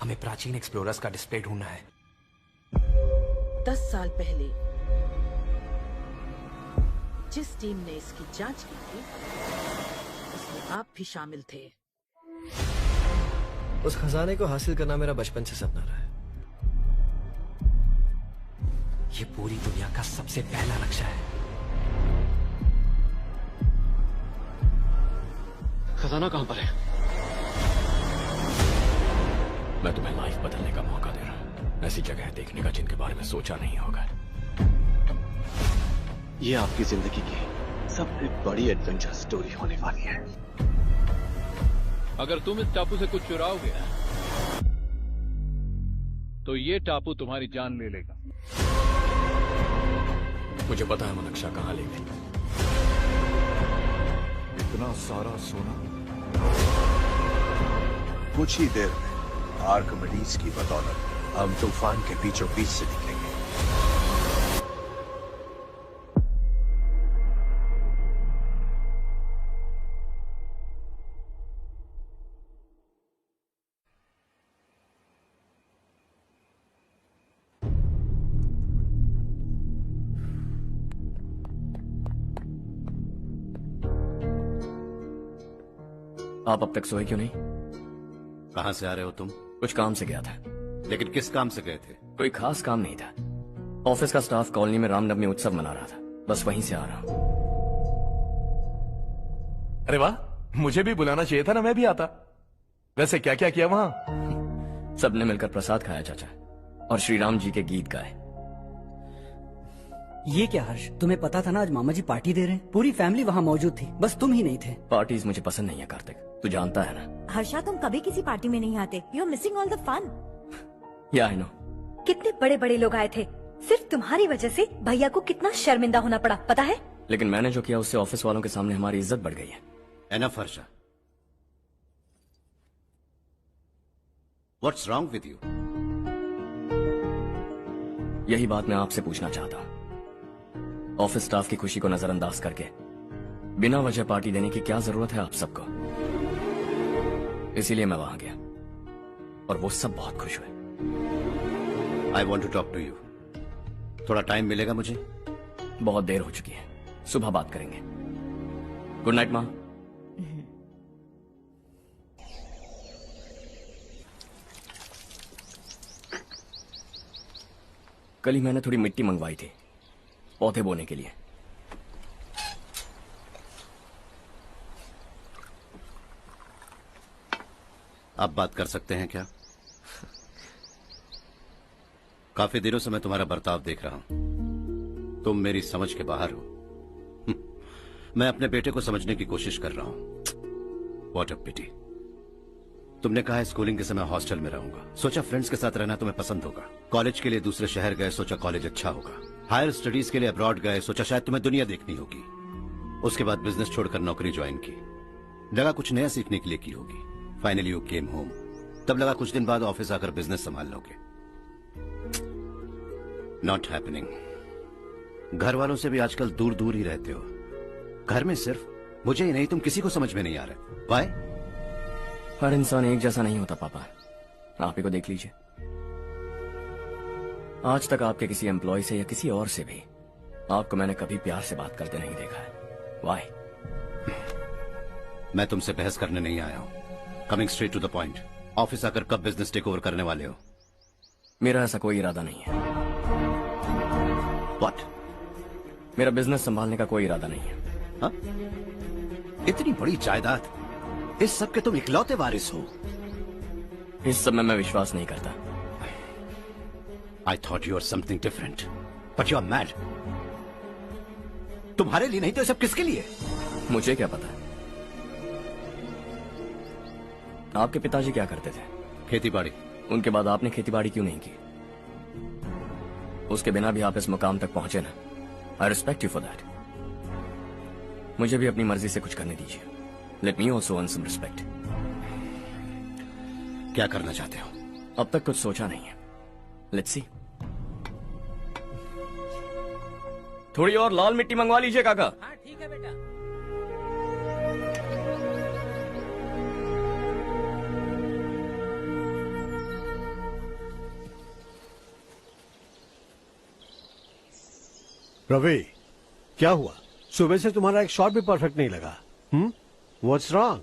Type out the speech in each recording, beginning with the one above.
हमें प्राचीन एक्सप्लोरर्स का डिस्प्ले ढूंढना है। 10 साल पहले जिस टीम ने इसकी जांच की थी उसमें आप भी शामिल थे। उस खजाने को हासिल करना मेरा बचपन से सपना रहा है। ये पूरी दुनिया का सबसे पहला नक्शा है। खजाना कहां पर है? मैं तुम्हें लाइफ बदलने का मौका दे रहा हूं, ऐसी जगह देखने का जिनके बारे में सोचा नहीं होगा। ये आपकी जिंदगी की सबसे बड़ी एडवेंचर स्टोरी होने वाली है। अगर तुम इस टापू से कुछ चुराओगे तो ये टापू तुम्हारी जान ले लेगा। मुझे पता है वो नक्शा कहां ले गए। इतना सारा सोना कुछ ही देर में आर्किमिडीज की बदौलत हम तूफान के बीचों बीच से निकलेंगे। आप अब तक सोए क्यों नहीं? कहां से आ रहे हो तुम? कुछ काम से गया था। लेकिन किस काम से गए थे? कोई खास काम नहीं था। ऑफिस का स्टाफ कॉलोनी में रामनवमी उत्सव मना रहा था, बस वहीं से आ रहा हूं। अरे वाह, मुझे भी बुलाना चाहिए था ना, मैं भी आता। वैसे क्या क्या किया वहां? सबने मिलकर प्रसाद खाया चाचा, और श्री राम जी के गीत गाए। ये क्या हर्ष, तुम्हें पता था ना आज मामा जी पार्टी दे रहे हैं? पूरी फैमिली वहाँ मौजूद थी, बस तुम ही नहीं थे। पार्टीज मुझे पसंद नहीं है कार्तिक, तू जानता है ना। हर्षा, तुम कभी किसी पार्टी में नहीं आते। You are missing all the fun. Yeah I no. कितने बड़े बड़े लोग आए थे, सिर्फ तुम्हारी वजह से भैया को कितना शर्मिंदा होना पड़ा, पता है? लेकिन मैंने जो किया उससे ऑफिस वालों के सामने हमारी इज्जत बढ़ गई है। Enough Harsha, what's wrong with you? यही बात मैं आपसे पूछना चाहता हूँ। ऑफिस स्टाफ की खुशी को नजरअंदाज करके बिना वजह पार्टी देने की क्या जरूरत है आप सबको? इसीलिए मैं वहां गया और वो सब बहुत खुश हुए। I want to talk to you. थोड़ा टाइम मिलेगा मुझे? बहुत देर हो चुकी है, सुबह बात करेंगे। गुड नाइट माँ। कल ही मैंने थोड़ी मिट्टी मंगवाई थी पौधे बोने के लिए। आप बात कर सकते हैं क्या? काफी दिनों से मैं तुम्हारा बर्ताव देख रहा हूं, तुम मेरी समझ के बाहर हो। मैं अपने बेटे को समझने की कोशिश कर रहा हूं। व्हाट अ पिटी। तुमने कहा स्कूलिंग के समय हॉस्टल में रहूंगा, सोचा फ्रेंड्स के साथ रहना तुम्हें पसंद होगा। कॉलेज के लिए दूसरे शहर गए, सोचा कॉलेज अच्छा होगा। हायर स्टडीज के लिए अब्रॉड गए, सोचा शायद तुम्हें दुनिया देखनी होगी। उसके बाद बिजनेस छोड़कर नौकरी ज्वाइन की, लगा कुछ नया सीखने के लिए की होगी। फाइनली यू केम होम, तब लगा कुछ दिन बाद ऑफिस आकर बिजनेस संभाल लोगे। Not happening. घर वालों से भी आजकल दूर दूर ही रहते हो। घर में सिर्फ मुझे ही नहीं, तुम किसी को समझ में नहीं आ रहे। वाई? हर इंसान एक जैसा नहीं होता पापा, आप ही को देख लीजिए। आज तक आपके किसी एम्प्लॉय से या किसी और से भी आपको मैंने कभी प्यार से बात करते नहीं देखा है। वाई? मैं तुमसे बहस करने नहीं आया हूं। Coming straight to the point, office आकर कब बिजनेस टेक ओवर करने वाले हो? मेरा ऐसा कोई इरादा नहीं है। व्हाट? मेरा बिजनेस संभालने का कोई इरादा नहीं है। हा? इतनी बड़ी जायदाद, इस सब के तुम इकलौते वारिस हो। इस सब में मैं विश्वास नहीं करता। I thought you were something different, but you are mad. तुम्हारे लिए नहीं तो ये सब किसके लिए? मुझे क्या पता। आपके पिताजी क्या करते थे? खेतीबाड़ी। उनके बाद आपने खेतीबाड़ी क्यों नहीं की? उसके बिना भी आप इस मुकाम तक पहुंचे ना। I respect you for that. मुझे भी अपनी मर्जी से कुछ करने दीजिए। Let me also earn some respect. क्या करना चाहते हो? अब तक कुछ सोचा नहीं है। Let's see. थोड़ी और लाल मिट्टी मंगवा लीजिए काका। हाँ ठीक है बेटा। रवि, क्या हुआ? सुबह से तुम्हारा एक शॉट भी परफेक्ट नहीं लगा. What's wrong?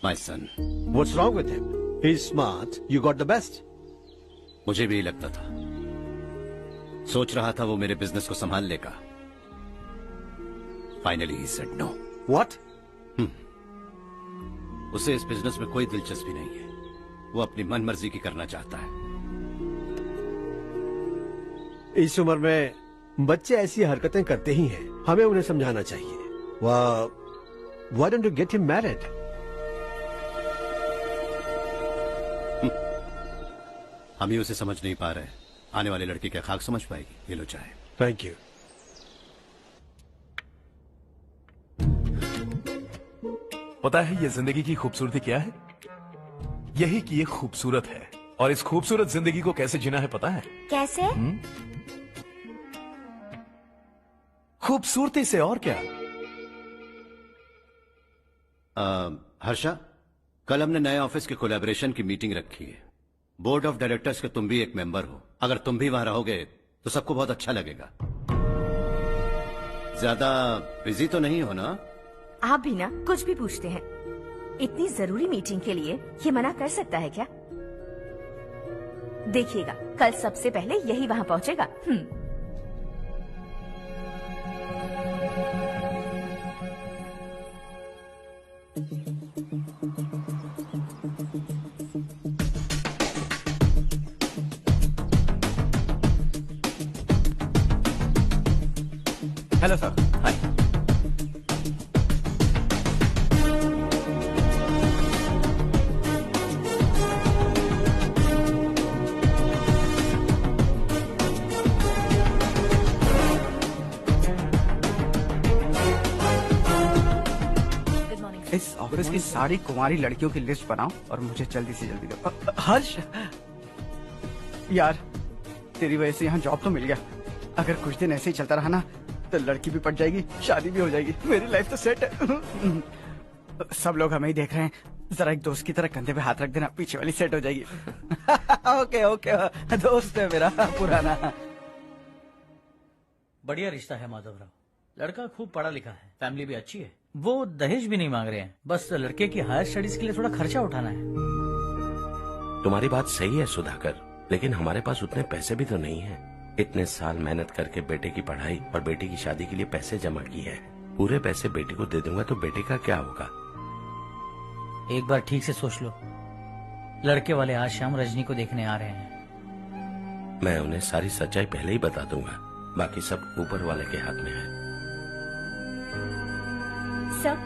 My son. What's wrong with him? He's smart. You got the best. मुझे भी लगता था. सोच रहा था वो मेरे बिजनेस को संभाल लेगा. Finally he said no. What? उसे इस बिजनेस में कोई दिलचस्पी नहीं है. वो अपनी मनमर्जी की करना चाहता है. इस उम्र में बच्चे ऐसी हरकतें करते ही हैं. हमें उन्हें समझाना चाहिए. Why don't you get him married? हम ही उसे समझ नहीं पा रहे. आने वाली लड़की क्या खाक समझ पाएगी? ये लो चाहे. Thank you. पता है ये जिंदगी की खूबसूरती क्या है? यही कि ये खूबसूरत है, और इस खूबसूरत जिंदगी को कैसे जीना है पता है? कैसे? खूबसूरती से. और क्या? हर्षा, कल हमने नए ऑफिस के कोलैबोरेशन की मीटिंग रखी है. बोर्ड ऑफ डायरेक्टर्स के तुम भी एक मेंबर हो. अगर तुम भी वहां रहोगे तो सबको बहुत अच्छा लगेगा. ज्यादा बिजी तो नहीं हो ना? आप भी ना कुछ भी पूछते हैं. इतनी जरूरी मीटिंग के लिए ये मना कर सकता है क्या? देखिएगा, कल सबसे पहले यही वहां पहुंचेगा. Hello sir. हाय. इस ऑफिस की सारी कुंवारी लड़कियों की लिस्ट बनाओ और मुझे जल्दी से जल्दी दो. हर्ष, यार तेरी वजह से यहाँ जॉब तो मिल गया. अगर कुछ दिन ऐसे ही चलता रहा ना तो लड़की भी पट जाएगी, शादी भी हो जाएगी. मेरी लाइफ तो सेट है. सब लोग हमें ही देख रहे हैं. जरा एक दोस्त की तरह कंधे पे हाथ रख देना, पीछे वाली सेट हो जाएगी. ओके ओके, दोस्त है मेरा पुराना. बढ़िया रिश्ता है माधवराव. लड़का खूब पढ़ा लिखा है, फैमिली भी अच्छी है. वो दहेज भी नहीं मांग रहे हैं, बस लड़के की हायर स्टडीज के लिए थोड़ा खर्चा उठाना है. तुम्हारी बात सही है सुधाकर, लेकिन हमारे पास उतने पैसे भी तो नहीं हैं. इतने साल मेहनत करके बेटे की पढ़ाई और बेटे की शादी के लिए पैसे जमा किए हैं. पूरे पैसे बेटे को दे दूंगा तो बेटे का क्या होगा? एक बार ठीक से सोच लो. लड़के वाले आज शाम रजनी को देखने आ रहे हैं. मैं उन्हें सारी सच्चाई पहले ही बता दूंगा. बाकी सब ऊपर वाले के हाथ में है. सर,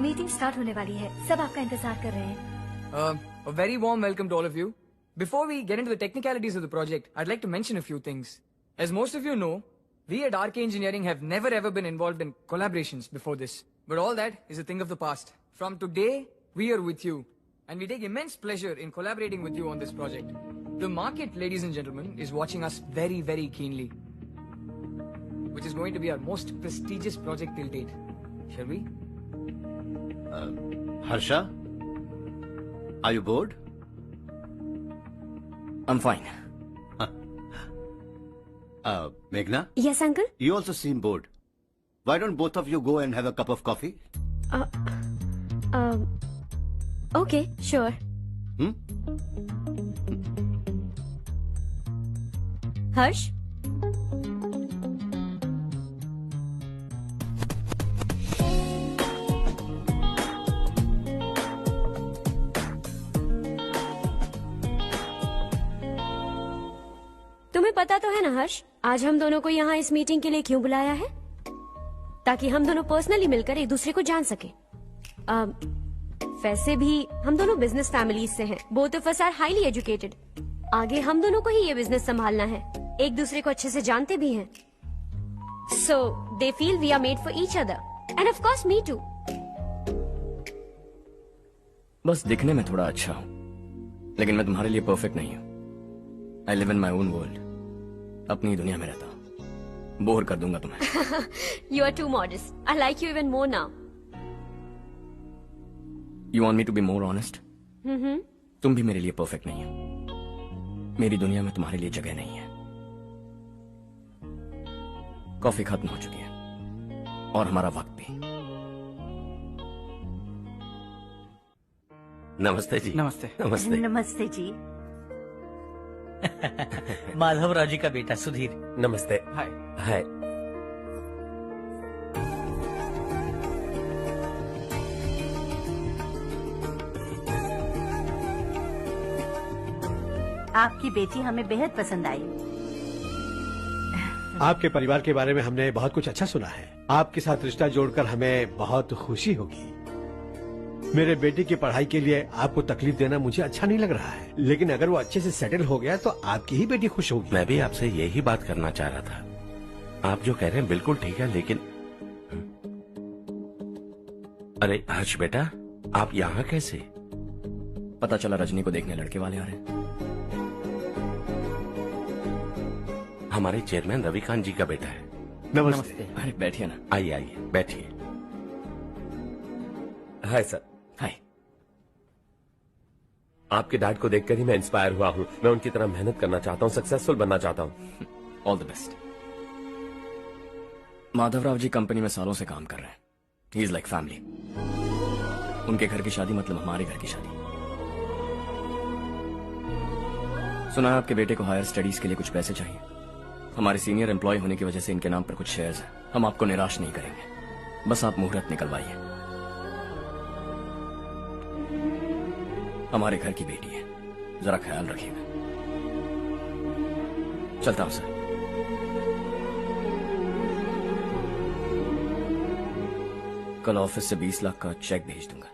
मीटिंग स्टार्ट होने वाली है. सब आपका इंतजार कर रहे हैं. A very warm welcome to all of you. Before we get into the technicalities of the project, I'd like to mention a few things. As most of you know, we at RK Engineering have never ever been involved in collaborations before this. But all that is a thing of the past. From today, we are with you. And we take immense pleasure in collaborating with you on this project. The market, ladies and gentlemen, is watching us very, very keenly. Which is going to be our most prestigious project till date. Shall we? Harsha, are you bored? I'm fine. Meghna? Yes, uncle? You also seem bored. Why don't both of you go and have a cup of coffee? Okay, sure. Harsh? तुम्हें पता तो है ना हर्ष, आज हम दोनों को यहाँ इस मीटिंग के लिए क्यों बुलाया है? ताकि हम दोनों पर्सनली मिलकर एक दूसरे को जान सके. वैसे भी हम दोनों बिजनेस फैमिलीज से हैं. Both of us are highly educated. आगे हम दोनों को ही ये बिजनेस संभालना है. एक दूसरे को अच्छे से जानते भी हैं. So they feel we are made for each other and of course me too. बस दिखने में थोड़ा अच्छा हूँ, लेकिन मैं तुम्हारे लिए परफेक्ट नहीं हूँ. I live in my own world. अपनी दुनिया में रहता हूँ. बोर कर दूंगा तुम्हें. You are too modest. I like you even more now. You want me to be more honest? तुम भी मेरे लिए परफेक्ट नहीं हो. मेरी दुनिया में तुम्हारे लिए जगह नहीं है. कॉफी खत्म हो चुकी है और हमारा वक्त भी। नमस्ते जी। नमस्ते। नमस्ते। नमस्ते जी। माधवराव जी का बेटा सुधीर। नमस्ते। हाय। हाय। आपकी बेटी हमें बेहद पसंद आई। आपके परिवार के बारे में हमने बहुत कुछ अच्छा सुना है। आपके साथ रिश्ता जोड़कर हमें बहुत खुशी होगी। मेरे बेटे की पढ़ाई के लिए आपको तकलीफ देना मुझे अच्छा नहीं लग रहा है, लेकिन अगर वो अच्छे से सेटल हो गया तो आपकी ही बेटी खुश होगी। मैं भी आपसे यही बात करना चाह रहा था। आप जो कह रहे हैं बिल्कुल ठीक है, लेकिन अरे हर्ष बेटा, आप यहाँ कैसे? पता चला रजनी को देखने लड़के वाले आ रहे हैं। हमारे चेयरमैन रविकांत जी का बेटा है। नमस्ते। अरे बैठिए ना। आइए आइए बैठिए। Hi sir. हाय। आपके डैड को देखकर ही मैं इंस्पायर हुआ हूँ। मैं उनकी तरह मेहनत करना चाहता हूँ, सक्सेसफुल बनना चाहता हूँ। All the best. Madhavrao ji company में सालों से काम कर रहे हैं। He is like family. उनके घर की शादी मतलब हमारे घर की शादी। सुना है आपके बेटे को हायर स्टडीज के लिए कुछ पैसे चाहिए। हमारे सीनियर एम्प्लॉय होने की वजह से इनके नाम पर कुछ शेयर्स हैं। हम आपको निराश नहीं करेंगे, बस आप मुहूर्त निकलवाइए। हमारे घर की बेटी है, जरा ख्याल रखिएगा। चलता हूं सर। कल ऑफिस से 20 लाख का चेक भेज दूंगा।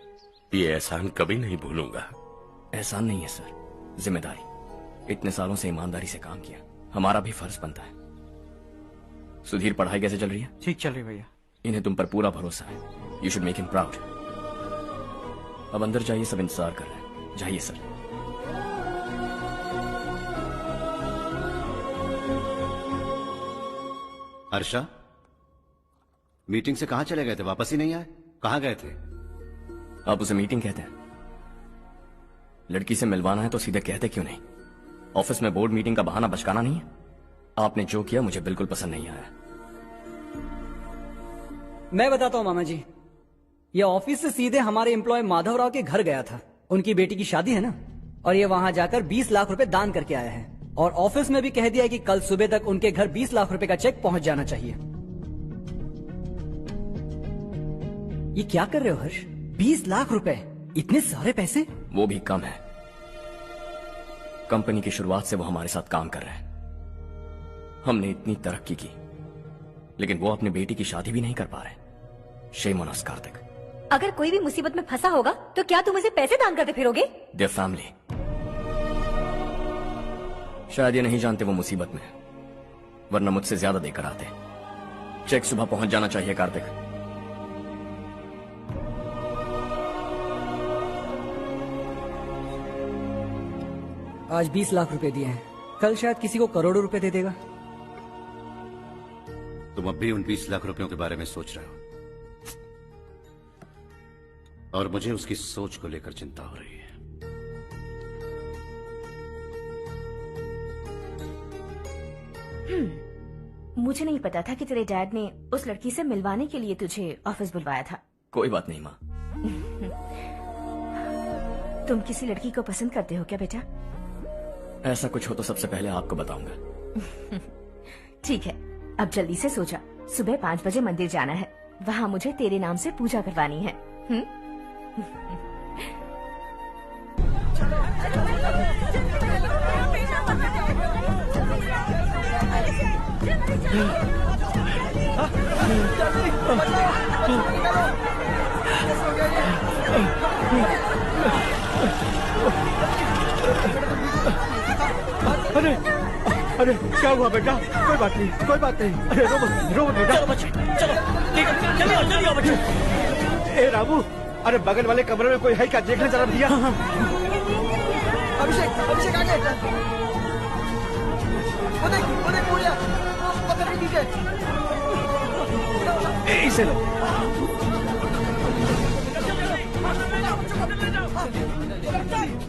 ये एहसान कभी नहीं भूलूंगा। एहसान नहीं है सर, जिम्मेदारी। इतने सालों से ईमानदारी से काम किया, हमारा भी फर्ज बनता है। सुधीर, पढ़ाई कैसे चल रही है? ठीक चल रही भैया। इन्हें तुम पर पूरा भरोसा है। You should make him proud. अब अंदर जाइए, सब इंतजार कर रहे हैं। जाइए सर। हर्षा, मीटिंग से कहाँ चले गए थे? वापस ही नहीं आए? कहाँ गए थे? आप उसे मीटिंग कहते हैं? लड़की से मिलवाना है तो सीधे कहते क्यों नहीं? ऑफिस में बोर्ड मीटिंग का बहाना बचकाना नहीं है। आपने जो किया मुझे बिल्कुल पसंद नहीं आया। मैं बताता हूँ मामा जी, ये ऑफिस से सीधे हमारे एम्प्लॉय माधवराव के घर गया था। उनकी बेटी की शादी है ना, और ये वहां जाकर 20 लाख रुपए दान करके आया है। और ऑफिस में भी कह दिया कि कल सुबह तक उनके घर 20 लाख रुपए का चेक पहुंच जाना चाहिए। ये क्या कर रहे हो हर्ष? 20 लाख रुपए, इतने सारे पैसे? वो भी कम है। कंपनी की शुरुआत से वो हमारे साथ काम कर रहे हैं। हमने इतनी तरक्की की, लेकिन वो अपनी बेटी की शादी भी नहीं कर पा रहे। Shame on us Kartik. अगर कोई भी मुसीबत में फंसा होगा तो क्या तुम उसे पैसे दान करते फिरोगे? Their family. शायद ये नहीं जानते वो मुसीबत में है, वरना मुझसे ज्यादा देकर आते। चेक सुबह पहुंच जाना चाहिए कार्तिक। आज 20 लाख रुपए दिए हैं, कल शायद किसी को करोड़ों रुपए दे देगा। तुम अब भी उन 20 लाख रुपयों के बारे में सोच रहे हो, और मुझे उसकी सोच को लेकर चिंता हो रही है। मुझे नहीं पता था कि तेरे डैड ने उस लड़की से मिलवाने के लिए तुझे ऑफिस बुलवाया था। कोई बात नहीं माँ। तुम किसी लड़की को पसंद करते हो क्या बेटा? ऐसा कुछ हो तो सबसे पहले आपको बताऊंगा। ठीक है, अब जल्दी से सो जा। सुबह 5 बजे मंदिर जाना है, वहाँ मुझे तेरे नाम से पूजा करवानी है। अरे अरे क्या हुआ बेटा? कोई बात नहीं, कोई बात नहीं। अरे रो बेटा। चलो बच्चे, चलो जल्दी आओ बच्चे। ए रामू, अरे बगल वाले कमरे में कोई है क्या? देखना जरा भैया। अभिषेक आगे। वो देख पूजा, वो पत्थर के नीचे। इसे लो।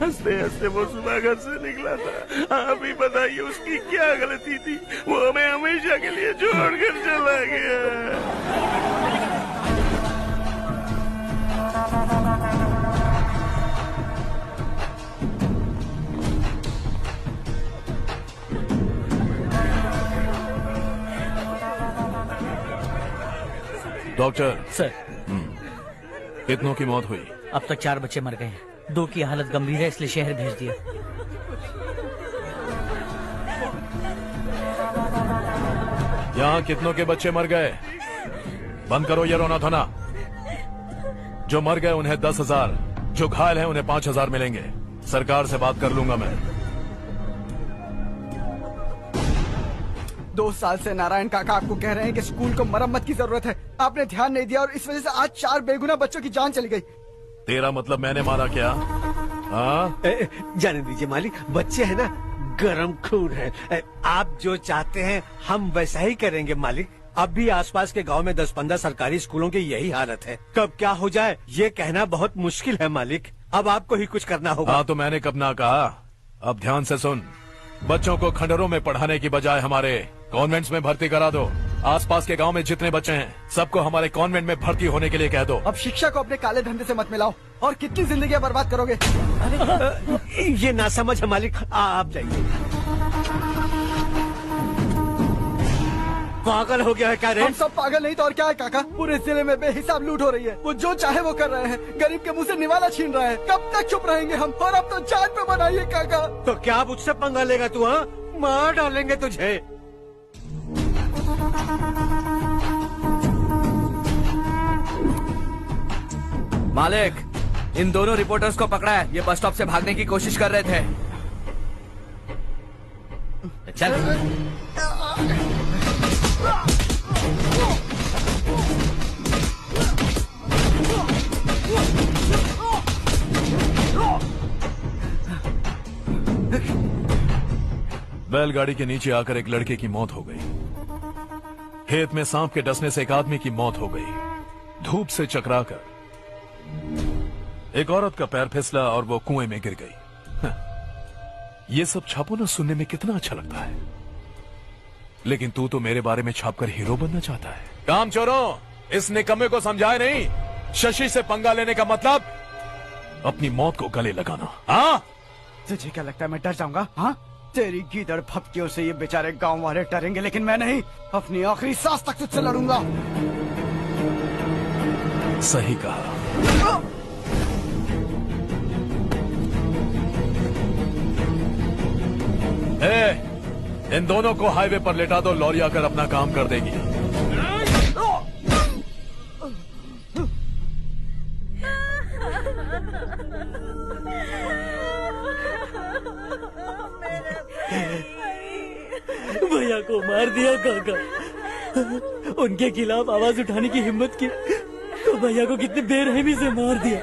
हंसते हंसते वो सुबह घर से निकला था। आप ही बताइए उसकी क्या गलती थी, वो हमें हमेशा के लिए छोड़कर चला गया। डॉक्टर सर, कितनों की मौत हुई? अब तक 4 बच्चे मर गए हैं, 2 की हालत गंभीर है, इसलिए शहर भेज दिया। यहाँ कितनों के बच्चे मर गए? बंद करो ये रोना धोना। जो मर गए उन्हें 10,000, जो घायल हैं उन्हें 5,000 मिलेंगे। सरकार से बात कर लूंगा मैं। 2 साल से नारायण काका आपको कह रहे हैं कि स्कूल को मरम्मत की जरूरत है। आपने ध्यान नहीं दिया और इस वजह से आज 4 बेगुनाह बच्चों की जान चली गई। तेरा मतलब मैंने मारा क्या? हाँ, जाने दीजिए मालिक, बच्चे हैं ना, गरम खून है। आप जो चाहते हैं हम वैसा ही करेंगे मालिक। अब भी आसपास के गांव में 10-15 सरकारी स्कूलों की यही हालत है। कब क्या हो जाए ये कहना बहुत मुश्किल है मालिक। अब आपको ही कुछ करना होगा। हाँ तो मैंने कब ना कहा। अब ध्यान से सुन, बच्चों को खंडरों में पढ़ाने की बजाय हमारे कॉन्वेंट्स में भर्ती करा दो। आसपास के गांव में जितने बच्चे हैं सबको हमारे कॉन्वेंट में भर्ती होने के लिए कह दो। अब शिक्षा को अपने काले धंधे से मत मिलाओ। और कितनी जिंदगियां बर्बाद करोगे? ये ना समझ है मालिक, आप जाइए। पागल हो गया है क्या रे? हम सब पागल नहीं तो और क्या है काका। पूरे जिले में बेहिसाब लूट हो रही है। वो जो चाहे वो कर रहे हैं। गरीब के मुंह से निवाला छीन रहा है। कब तक चुप रहेंगे हम? और अब तो जान पे बनाइए काका। तो क्या मुझसे पंगा लेगा तू? हाँ, मार डालेंगे तुझे। मालिक, इन दोनों रिपोर्टर्स को पकड़ा है। ये बस स्टॉप से भागने की कोशिश कर रहे थे। चल। बैलगाड़ी के नीचे आकर एक लड़के की मौत हो गई। खेत में सांप के डसने से एक आदमी की मौत हो गई। धूप से चकराकर एक औरत का पैर फिसला और वो कुएं में गिर गई। ये सब छापो ना, सुनने में कितना अच्छा लगता है। लेकिन तू तो मेरे बारे में छापकर हीरो बनना चाहता है। काम चोरों, इस निकम्मे को समझाए नहीं। शशि से पंगा लेने का मतलब अपनी मौत को गले लगाना। हाँ, तुझे क्या लगता है मैं डर जाऊंगा? हाँ, तेरी गीदड़ फपकियों से ये बेचारे गांव वाले डरेंगे, लेकिन मैं नहीं। अपनी आखिरी सांस तक तुझसे लड़ूंगा। सही कहा। इन दोनों को हाईवे पर लेटा दो, लॉरी आकर अपना काम कर देगी। भैया को मार दिया काका। उनके खिलाफ आवाज उठाने की हिम्मत की तो भैया को कितने बेरहमी से मार दिया।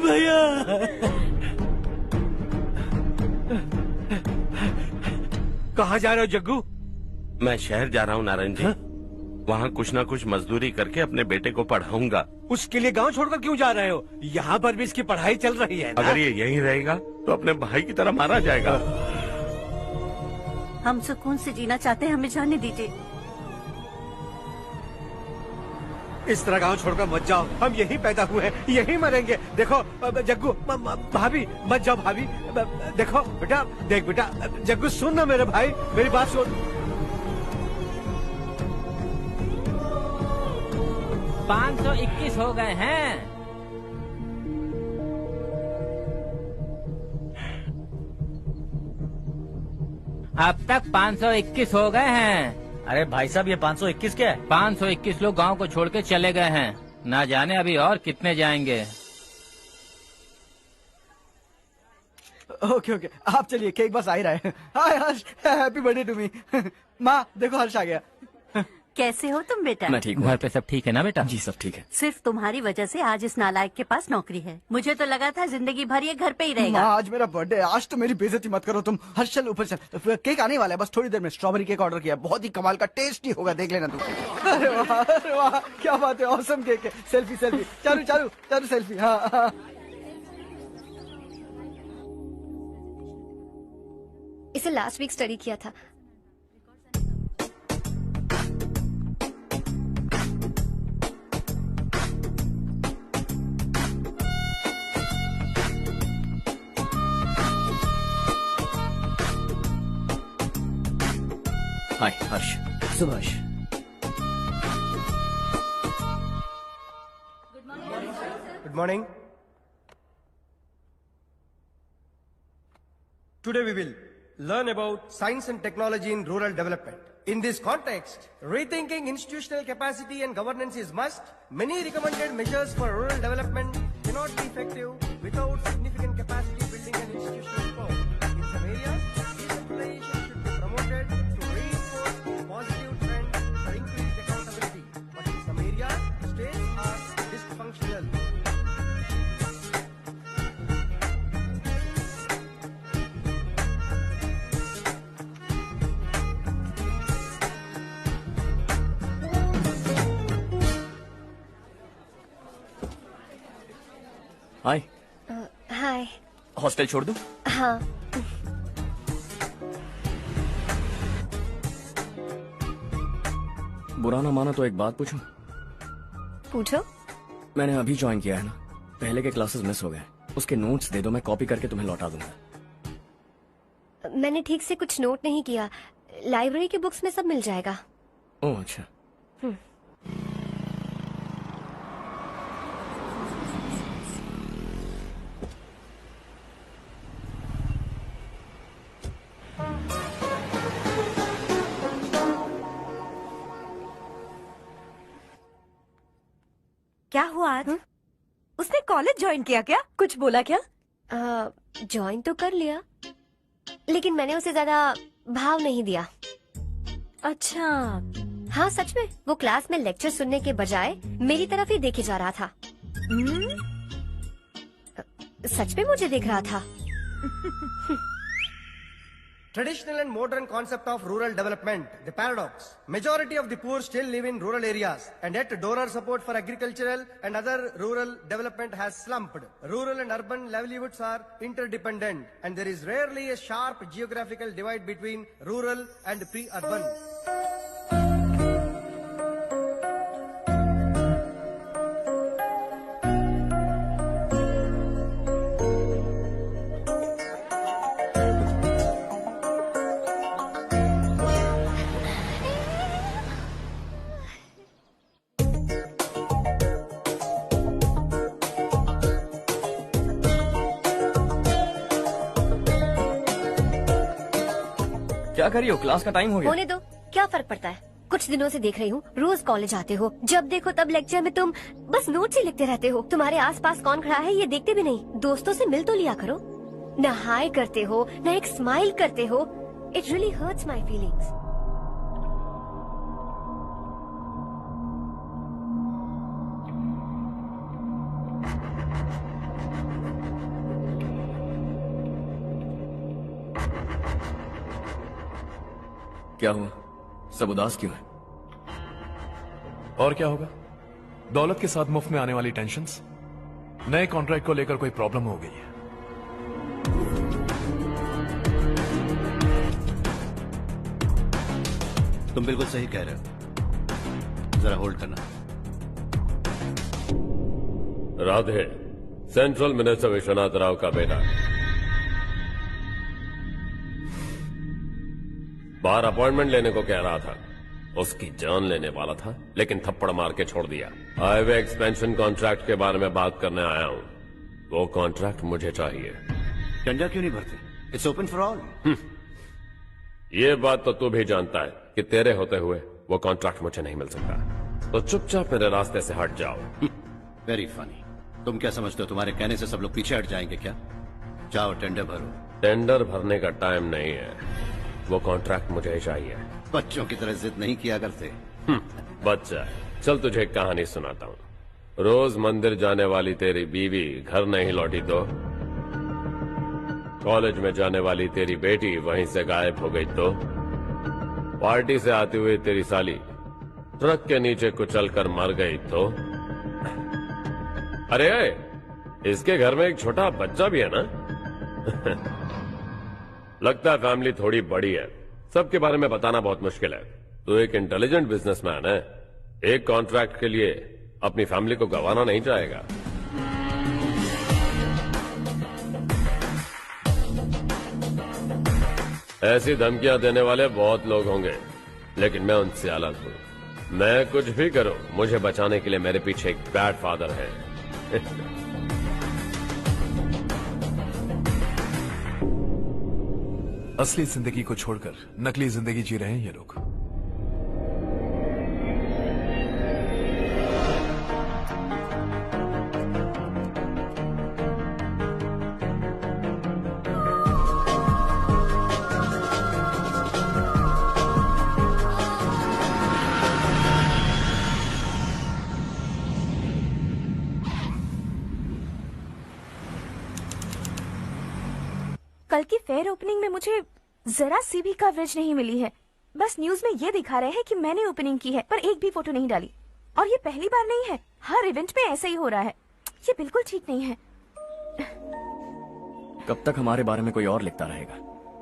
भैया कहाँ जा रहे हो जग्गू? मैं शहर जा रहा हूँ नारायण जी। वहाँ कुछ ना कुछ मजदूरी करके अपने बेटे को पढ़ाऊंगा। उसके लिए गांव छोड़कर क्यों जा रहे हो? यहाँ पर भी इसकी पढ़ाई चल रही है ना? अगर ये यहीं रहेगा तो अपने भाई की तरह मारा जाएगा। हम सुकून से जीना चाहते हैं, हमें जाने दीजिए। इस तरह गांव छोड़कर मत जाओ। हम यहीं पैदा हुए हैं, यहीं मरेंगे। देखो जग्गू, भाभी मत जाओ। भाभी देखो बेटा, देख बेटा, जग्गू सुन ना मेरे भाई, मेरी बात सुन। 521 हो गए हैं। अब तक 521 हो गए हैं। अरे भाई साहब, ये 521 क्या है? 521 लोग गांव को छोड़ के चले गए हैं। ना जाने अभी और कितने जाएंगे। ओके ओके, आप चलिए, केक बस आ ही रहा है। हाय हर्ष, हैप्पी बर्थडे टू मी। माँ देखो, हर्ष आ गया। कैसे हो तुम बेटा? मैं ठीक हूँ। घर पे सब ठीक है ना बेटा? जी सब ठीक है। सिर्फ तुम्हारी वजह से आज इस नालायक के पास नौकरी है। मुझे तो लगा था जिंदगी भर ये घर पे ही रहेगा। माँ, आज मेरा बर्थडे है, आज तो मेरी बेइज्जती मत करो तुम। हर्ष चल ऊपर चल, केक आने वाला है, बस थोड़ी देर में। स्ट्रॉबेरी केक ऑर्डर किया, बहुत ही कमाल का टेस्टी होगा, देख लेना तू। अरे वाह, क्या बात है, ऑसम केक है। Selfie selfie, Charu Charu Charu selfie. हाँ हाँ। इसे लास्ट वीक स्टडी किया था। हाय हर्ष। Subhash. Good morning. Today we will learn about science and technology in rural development. In this context, rethinking institutional capacity and governance is must. Many recommended measures for rural development cannot be effective without significant capacity building and institutional reform. In some areas, decentralization should be promoted to reinforce positive trends for increased accountability. But in some areas, states are dysfunctional. Hi. Hi. Hostel छोड़ दूं? हाँ। बुरा ना माना तो एक बात पूछूं? पूछो। मैंने अभी ज्वाइन किया है ना, पहले के क्लासेस मिस हो गए। उसके नोट्स दे दो, मैं कॉपी करके तुम्हें लौटा दूंगा। मैंने ठीक से कुछ नोट नहीं किया, लाइब्रेरी की बुक्स में सब मिल जाएगा। ओह अच्छा। क्या हुआ आज? उसने कॉलेज ज्वाइन किया क्या? कुछ बोला क्या? ज्वाइन तो कर लिया, लेकिन मैंने उसे ज्यादा भाव नहीं दिया। अच्छा। हाँ सच में, वो क्लास में लेक्चर सुनने के बजाय मेरी तरफ ही देखे जा रहा था। सच में मुझे देख रहा था। Traditional and modern concept of rural development, the paradox. Majority of the poor still live in rural areas, and yet donor support for agricultural and other rural development has slumped. Rural and urban livelihoods are interdependent, and there is rarely a sharp geographical divide between rural and pre-urban. क्या कर रही हो? Class का time हो गया। होने दो, क्या फर्क पड़ता है। कुछ दिनों से देख रही हूँ, रोज कॉलेज आते हो, जब देखो तब लेक्चर में तुम बस नोट्स ही लिखते रहते हो। तुम्हारे आसपास कौन खड़ा है ये देखते भी नहीं। दोस्तों से मिल तो लिया करो। न हाय करते हो, न एक स्माइल करते हो। It really hurts my feelings. क्या हुआ? सब उदास क्यों है? और क्या होगा? दौलत के साथ मुफ्त में आने वाली टेंशन्स। नए कॉन्ट्रैक्ट को लेकर कोई प्रॉब्लम हो गई है। तुम बिल्कुल सही कह रहे हो, जरा होल्ड करना। राधे सेंट्रल मिनिस्टर विश्वनाथ राव का बेटा, बाहर अपॉइंटमेंट लेने को कह रहा था। उसकी जान लेने वाला था, लेकिन थप्पड़ मार के छोड़ दिया। हाईवे एक्सपेंशन कॉन्ट्रैक्ट के बारे में बात करने आया हूं। वो कॉन्ट्रैक्ट मुझे चाहिए। टेंडर क्यों नहीं भरते? It's open for all. ये बात तो तू भी जानता है कि तेरे होते हुए वो कॉन्ट्रैक्ट मुझे नहीं मिल सकता। तो चुपचाप मेरे रास्ते से हट जाओ। Very funny. तुम क्या समझते हो तुम्हारे कहने से सब लोग पीछे हट जाएंगे क्या? जाओ टेंडर भरो। टेंडर भरने का टाइम नहीं है, वो कॉन्ट्रैक्ट मुझे चाहिए। बच्चों की तरह जिद नहीं किया करते। बच्चा, चल तुझे एक कहानी सुनाता हूँ। रोज मंदिर जाने वाली तेरी बीवी घर नहीं लौटी तो, कॉलेज में जाने वाली तेरी बेटी वहीं से गायब हो गई तो, पार्टी से आती हुई तेरी साली ट्रक के नीचे कुचलकर मर गई तो। अरे इसके घर में एक छोटा बच्चा भी है ना। लगता है फैमिली थोड़ी बड़ी है, सबके बारे में बताना बहुत मुश्किल है। तू एक इंटेलिजेंट बिजनेसमैन है, एक कॉन्ट्रैक्ट के लिए अपनी फैमिली को गंवाना नहीं चाहेगा। ऐसी धमकियां देने वाले बहुत लोग होंगे, लेकिन मैं उनसे अलग हूं। मैं कुछ भी करूं, मुझे बचाने के लिए मेरे पीछे एक बैड फादर है। असली जिंदगी को छोड़कर नकली जिंदगी जी रहे हैं ये लोग। कल की फेयर ओपनिंग में मुझे जरा सी भी कवरेज नहीं मिली है। बस न्यूज में ये दिखा रहे हैं कि मैंने ओपनिंग की है, पर एक भी फोटो नहीं डाली। और ये पहली बार नहीं है, हर इवेंट में ऐसा ही हो रहा है। ये बिल्कुल ठीक नहीं है। कब तक हमारे बारे में कोई और लिखता रहेगा?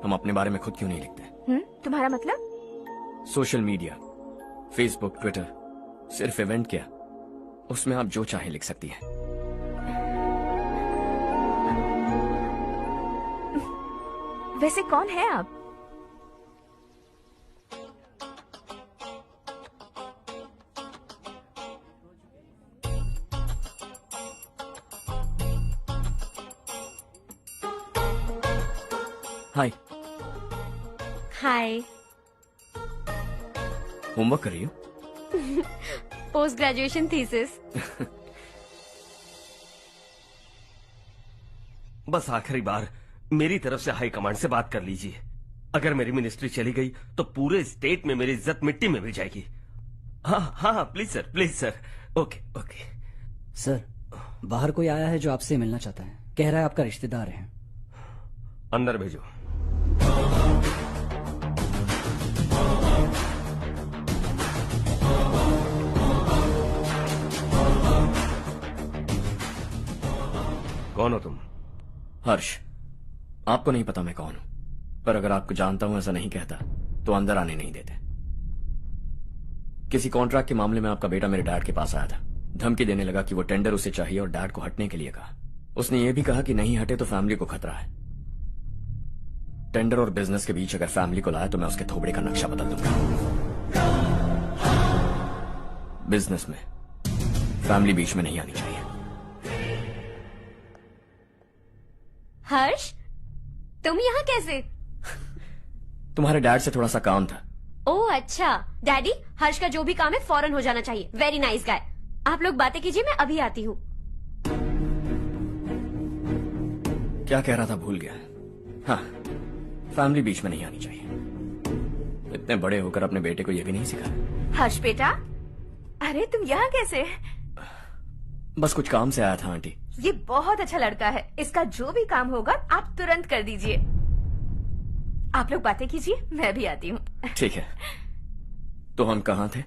हम अपने बारे में खुद क्यों नहीं लिखते? तुम्हारा मतलब? सोशल मीडिया, फेसबुक, ट्विटर, सिर्फ इवेंट क्या, उसमें आप जो चाहे लिख सकती हैं। वैसे कौन है आप? हाय। हाय। होमवर्क कर रही हो? Post graduation thesis. बस आखिरी बार मेरी तरफ से हाई कमांड से बात कर लीजिए। अगर मेरी मिनिस्ट्री चली गई तो पूरे स्टेट में मेरी इज्जत मिट्टी में मिल जाएगी। हाँ हाँ please sir, please sir. Okay okay sir, बाहर कोई आया है जो आपसे मिलना चाहता है। कह रहा है आपका रिश्तेदार है। अंदर भेजो। कौन हो तुम? हर्ष। आपको नहीं पता मैं कौन हूं, पर अगर आपको जानता हूं ऐसा नहीं कहता तो अंदर आने नहीं देते। किसी कॉन्ट्रैक्ट के मामले में आपका बेटा मेरे डैड के पास आया था। धमकी देने लगा कि वो टेंडर उसे चाहिए और डैड को हटने के लिए कहा। उसने ये भी कहा कि नहीं हटे तो फैमिली को खतरा है। टेंडर और बिजनेस के बीच अगर फैमिली को लाया तो मैं उसके थोबड़े का नक्शा बदल दूंगा। बिजनेस में फैमिली बीच में नहीं आनी चाहिए। हर्ष, तुम यहाँ कैसे? तुम्हारे डैड से थोड़ा सा काम था। ओह अच्छा। डैडी, हर्ष का जो भी काम है फौरन हो जाना चाहिए। Very nice guy. आप लोग बातें कीजिए, मैं अभी आती हूँ। क्या कह रहा था भूल गया। हाँ, फैमिली बीच में नहीं आनी चाहिए। इतने बड़े होकर अपने बेटे को यह भी नहीं सिखाया। हर्ष बेटा, अरे तुम यहाँ कैसे? बस कुछ काम से आया था आंटी। ये बहुत अच्छा लड़का है। इसका जो भी काम होगा आप तुरंत कर दीजिए। आप लोग बातें कीजिए, मैं भी आती हूँ। ठीक है। तो हम कहाँ थे?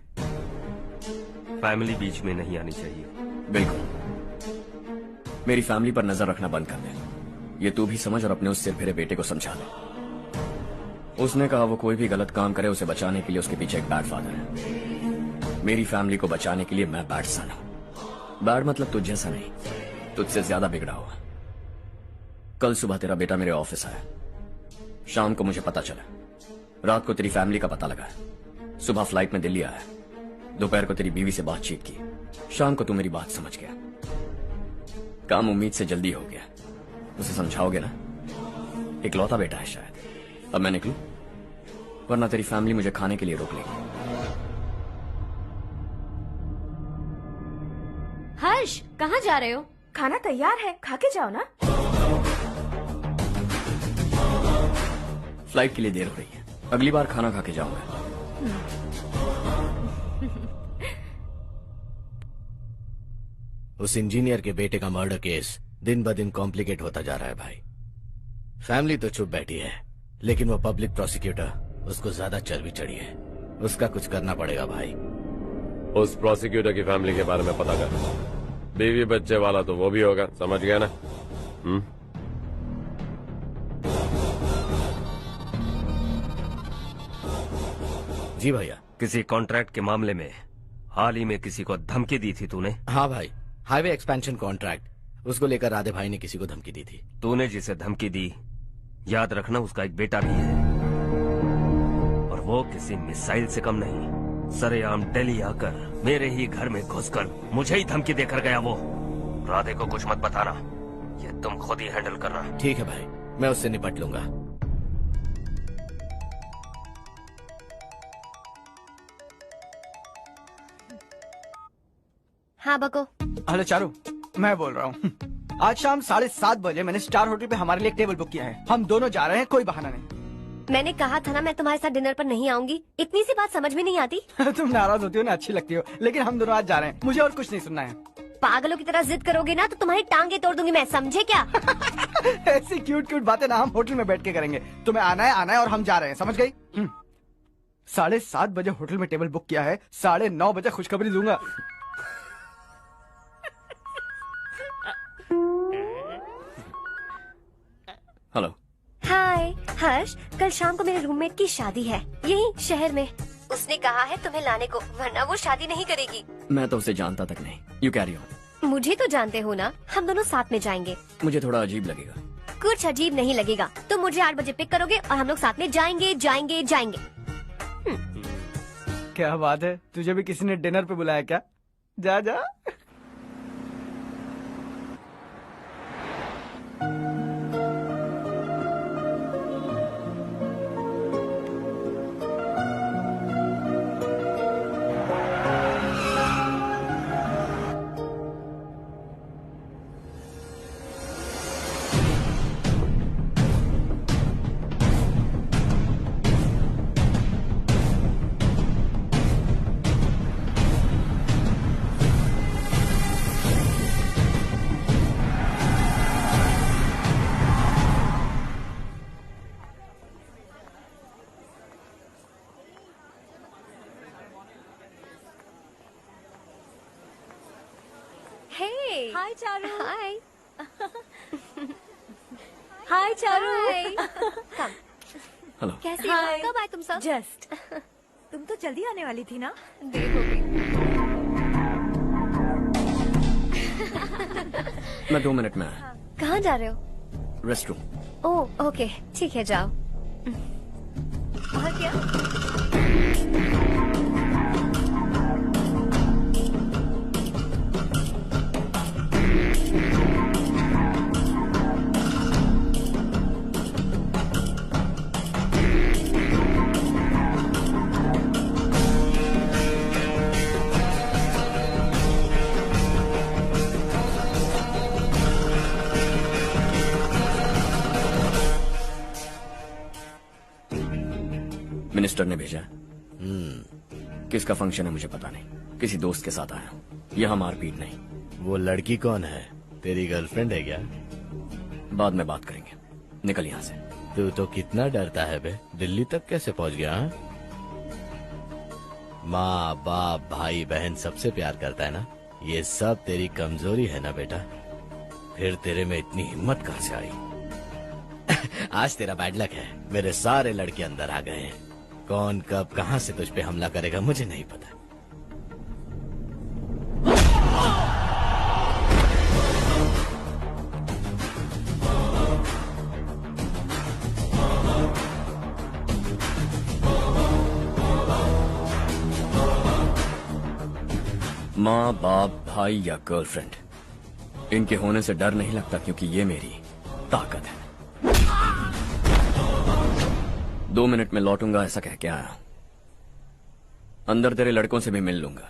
फैमिली बीच में नहीं आनी चाहिए। बिल्कुल। मेरी फैमिली पर नजर रखना बंद कर दे। ये तू भी समझ और अपने उस सिर फिरे बेटे को समझा दे। उसने कहा वो कोई भी गलत काम करे उसे बचाने के लिए उसके पीछे एक बैड फादर है। मेरी फैमिली को बचाने के लिए मैं बैड सन हूं। बैड मतलब तुझ जैसा नहीं, तुझसे ज्यादा बिगड़ा हुआ। कल सुबह तेरा बेटा मेरे ऑफिस आया। शाम को मुझे पता चला। रात को तेरी फैमिली का पता लगा। सुबह फ्लाइट में दिल्ली आया। दोपहर को तेरी बीवी से बातचीत की। शाम को तू मेरी बात समझ गया। काम उम्मीद से जल्दी हो गया। उसे समझाओगे ना? इकलौता बेटा है शायद। अब मैं निकलूं, वरना तेरी फैमिली मुझे खाने के लिए रोक लेगी। हर्ष, कहाँ जा रहे हो? खाना तैयार है, खा के जाओ ना। फ्लाइट के लिए देर हो रही है। अगली बार खाना खा के जाऊंगा। उस इंजीनियर के बेटे का मर्डर केस दिन ब दिन कॉम्प्लिकेट होता जा रहा है भाई। फैमिली तो चुप बैठी है, लेकिन वो पब्लिक प्रोसिक्यूटर उसको ज्यादा चर्बी चढ़ी है। उसका कुछ करना पड़ेगा भाई। उस प्रोसिक्यूटर की फैमिली के बारे में पता कर। बीवी बच्चे वाला तो वो भी होगा, समझ गया ना? जी भैया। किसी कॉन्ट्रैक्ट के मामले में हाल ही में किसी को धमकी दी थी तूने? हाँ भाई, हाईवे एक्सपेंशन कॉन्ट्रैक्ट, उसको लेकर राधे भाई ने किसी को धमकी दी थी। तूने जिसे धमकी दी, याद रखना उसका एक बेटा भी है, और वो किसी मिसाइल से कम नहीं। सरेआम दिल्ली आकर मेरे ही घर में घुसकर मुझे ही धमकी देकर गया वो। राधे को कुछ मत बताना, ये तुम खुद ही हैंडल करना। ठीक है भाई, मैं उससे निपट लूंगा। हाँ बको। हेलो चारू, मैं बोल रहा हूँ। आज शाम 7:30 बजे मैंने स्टार होटल पे हमारे लिए एक टेबल बुक किया है। हम दोनों जा रहे हैं, कोई बहाना नहीं। मैंने कहा था ना मैं तुम्हारे साथ डिनर पर नहीं आऊंगी। इतनी सी बात समझ में नहीं आती? तुम नाराज होती हो ना, अच्छी लगती हो, लेकिन हम दोनों आज जा रहे हैं। मुझे और कुछ नहीं सुनना है। पागलों की तरह जिद करोगे ना तो तुम्हारी टांगे तोड़ दूंगी मैं, समझे क्या? ऐसी क्यूट क्यूट बातें ना हम होटल में बैठ के करेंगे। तुम्हें आना है और हम जा रहे हैं, समझ गई? 7:30 बजे होटल में टेबल बुक किया है, 9:30 बजे खुशखबरी दूंगा। हेलो। हाय हर्ष, कल शाम को मेरे रूममेट की शादी है यही शहर में। उसने कहा है तुम्हें लाने को, वरना वो शादी नहीं करेगी। मैं तो उसे जानता तक नहीं। You carry on. मुझे तो जानते हो ना, हम दोनों साथ में जाएंगे। मुझे थोड़ा अजीब लगेगा। कुछ अजीब नहीं लगेगा। तुम मुझे 8 बजे पिक करोगे और हम लोग साथ में जाएंगे जाएंगे जाएंगे। क्या बात है, तुझे भी किसी ने डिनर पे बुलाया क्या? जा जा। Hey. Hi, Charu. Hi. Hi, Charu. Come. Hello. कैसी हो? कब आए तुम सब? जस्ट। तुम तो जल्दी आने वाली थी ना? देर हो गई। मैं 2 मिनट में आया। कहाँ जा रहे हो? Rest room. ओह ओके, ठीक है जाओ। और क्या? मिनिस्टर ने भेजा। किसका फंक्शन है मुझे पता नहीं, किसी दोस्त के साथ आया हूँ। यहाँ मारपीट नहीं। वो लड़की कौन है? तेरी गर्लफ्रेंड है क्या? बाद में बात करेंगे, निकल यहाँ से। तू तो कितना डरता है बे, दिल्ली तक कैसे पहुँच गया? हाँ? माँ बाप भाई बहन सबसे प्यार करता है ना, ये सब तेरी कमजोरी है ना बेटा। फिर तेरे में इतनी हिम्मत कहाँ से आई? आज तेरा बैड लक है, मेरे सारे लड़के अंदर आ गए हैं। कौन कब कहां से तुझ पे हमला करेगा मुझे नहीं पता। माँ बाप भाई या गर्लफ्रेंड, इनके होने से डर नहीं लगता, क्योंकि ये मेरी ताकत है। 2 मिनट में लौटूंगा ऐसा कह के आया। अंदर तेरे लड़कों से भी मिल लूंगा।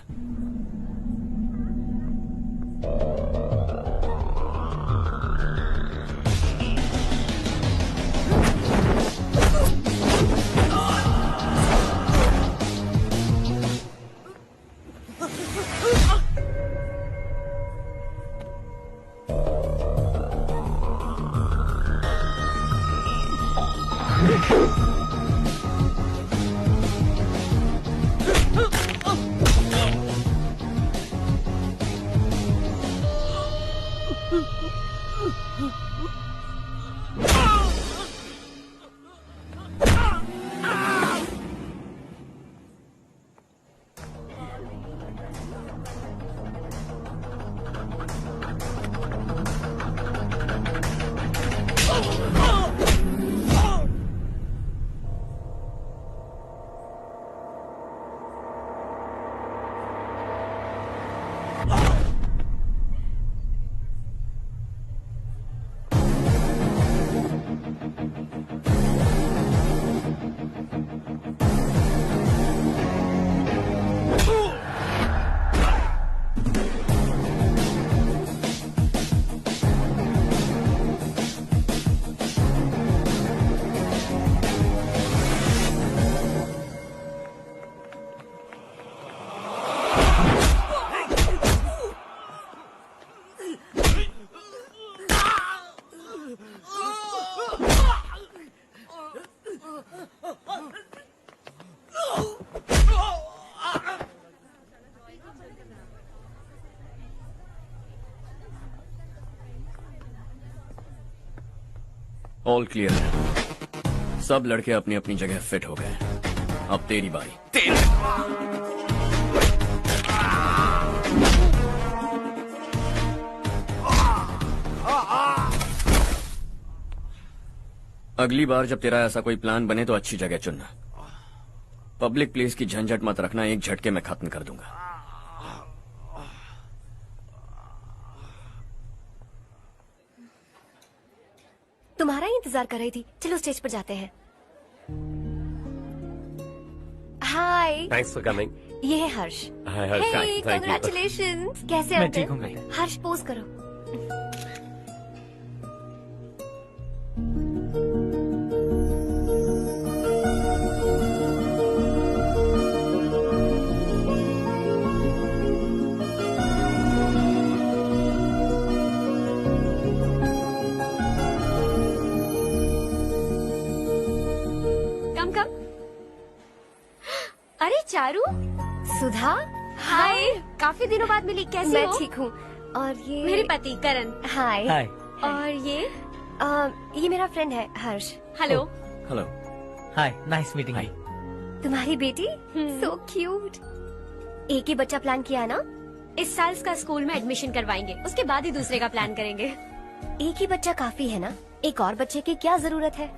ऑल क्लियर है। सब लड़के अपनी अपनी जगह फिट हो गए। अब तेरी बारी। अगली बार जब तेरा ऐसा कोई प्लान बने तो अच्छी जगह चुनना। पब्लिक प्लेस की झंझट मत रखना, एक झटके में खत्म कर दूंगा। तुम्हारा ही इंतजार कर रही थी। चलो स्टेज पर जाते हैं। हाय। Thanks for coming. ये है Harsh. Hi Harsh, thank you. Congratulations. कैसे हो? मैं ठीक हूँ बेटा। हर्ष पोज करो। अरे चारू, सुधा, हाय। काफी दिनों बाद मिली, कैसी हो? मैं ठीक हूँ। और ये मेरे पति करण। हाय। हाय। और ये मेरा फ्रेंड है Harsh. Hello. Hello. Hi, nice meeting you. तुम्हारी बेटी सो क्यूट। एक ही बच्चा प्लान किया है ना? इस साल इसका स्कूल में एडमिशन करवाएंगे, उसके बाद ही दूसरे का प्लान करेंगे। एक ही बच्चा काफी है ना? एक और बच्चे की क्या जरूरत है?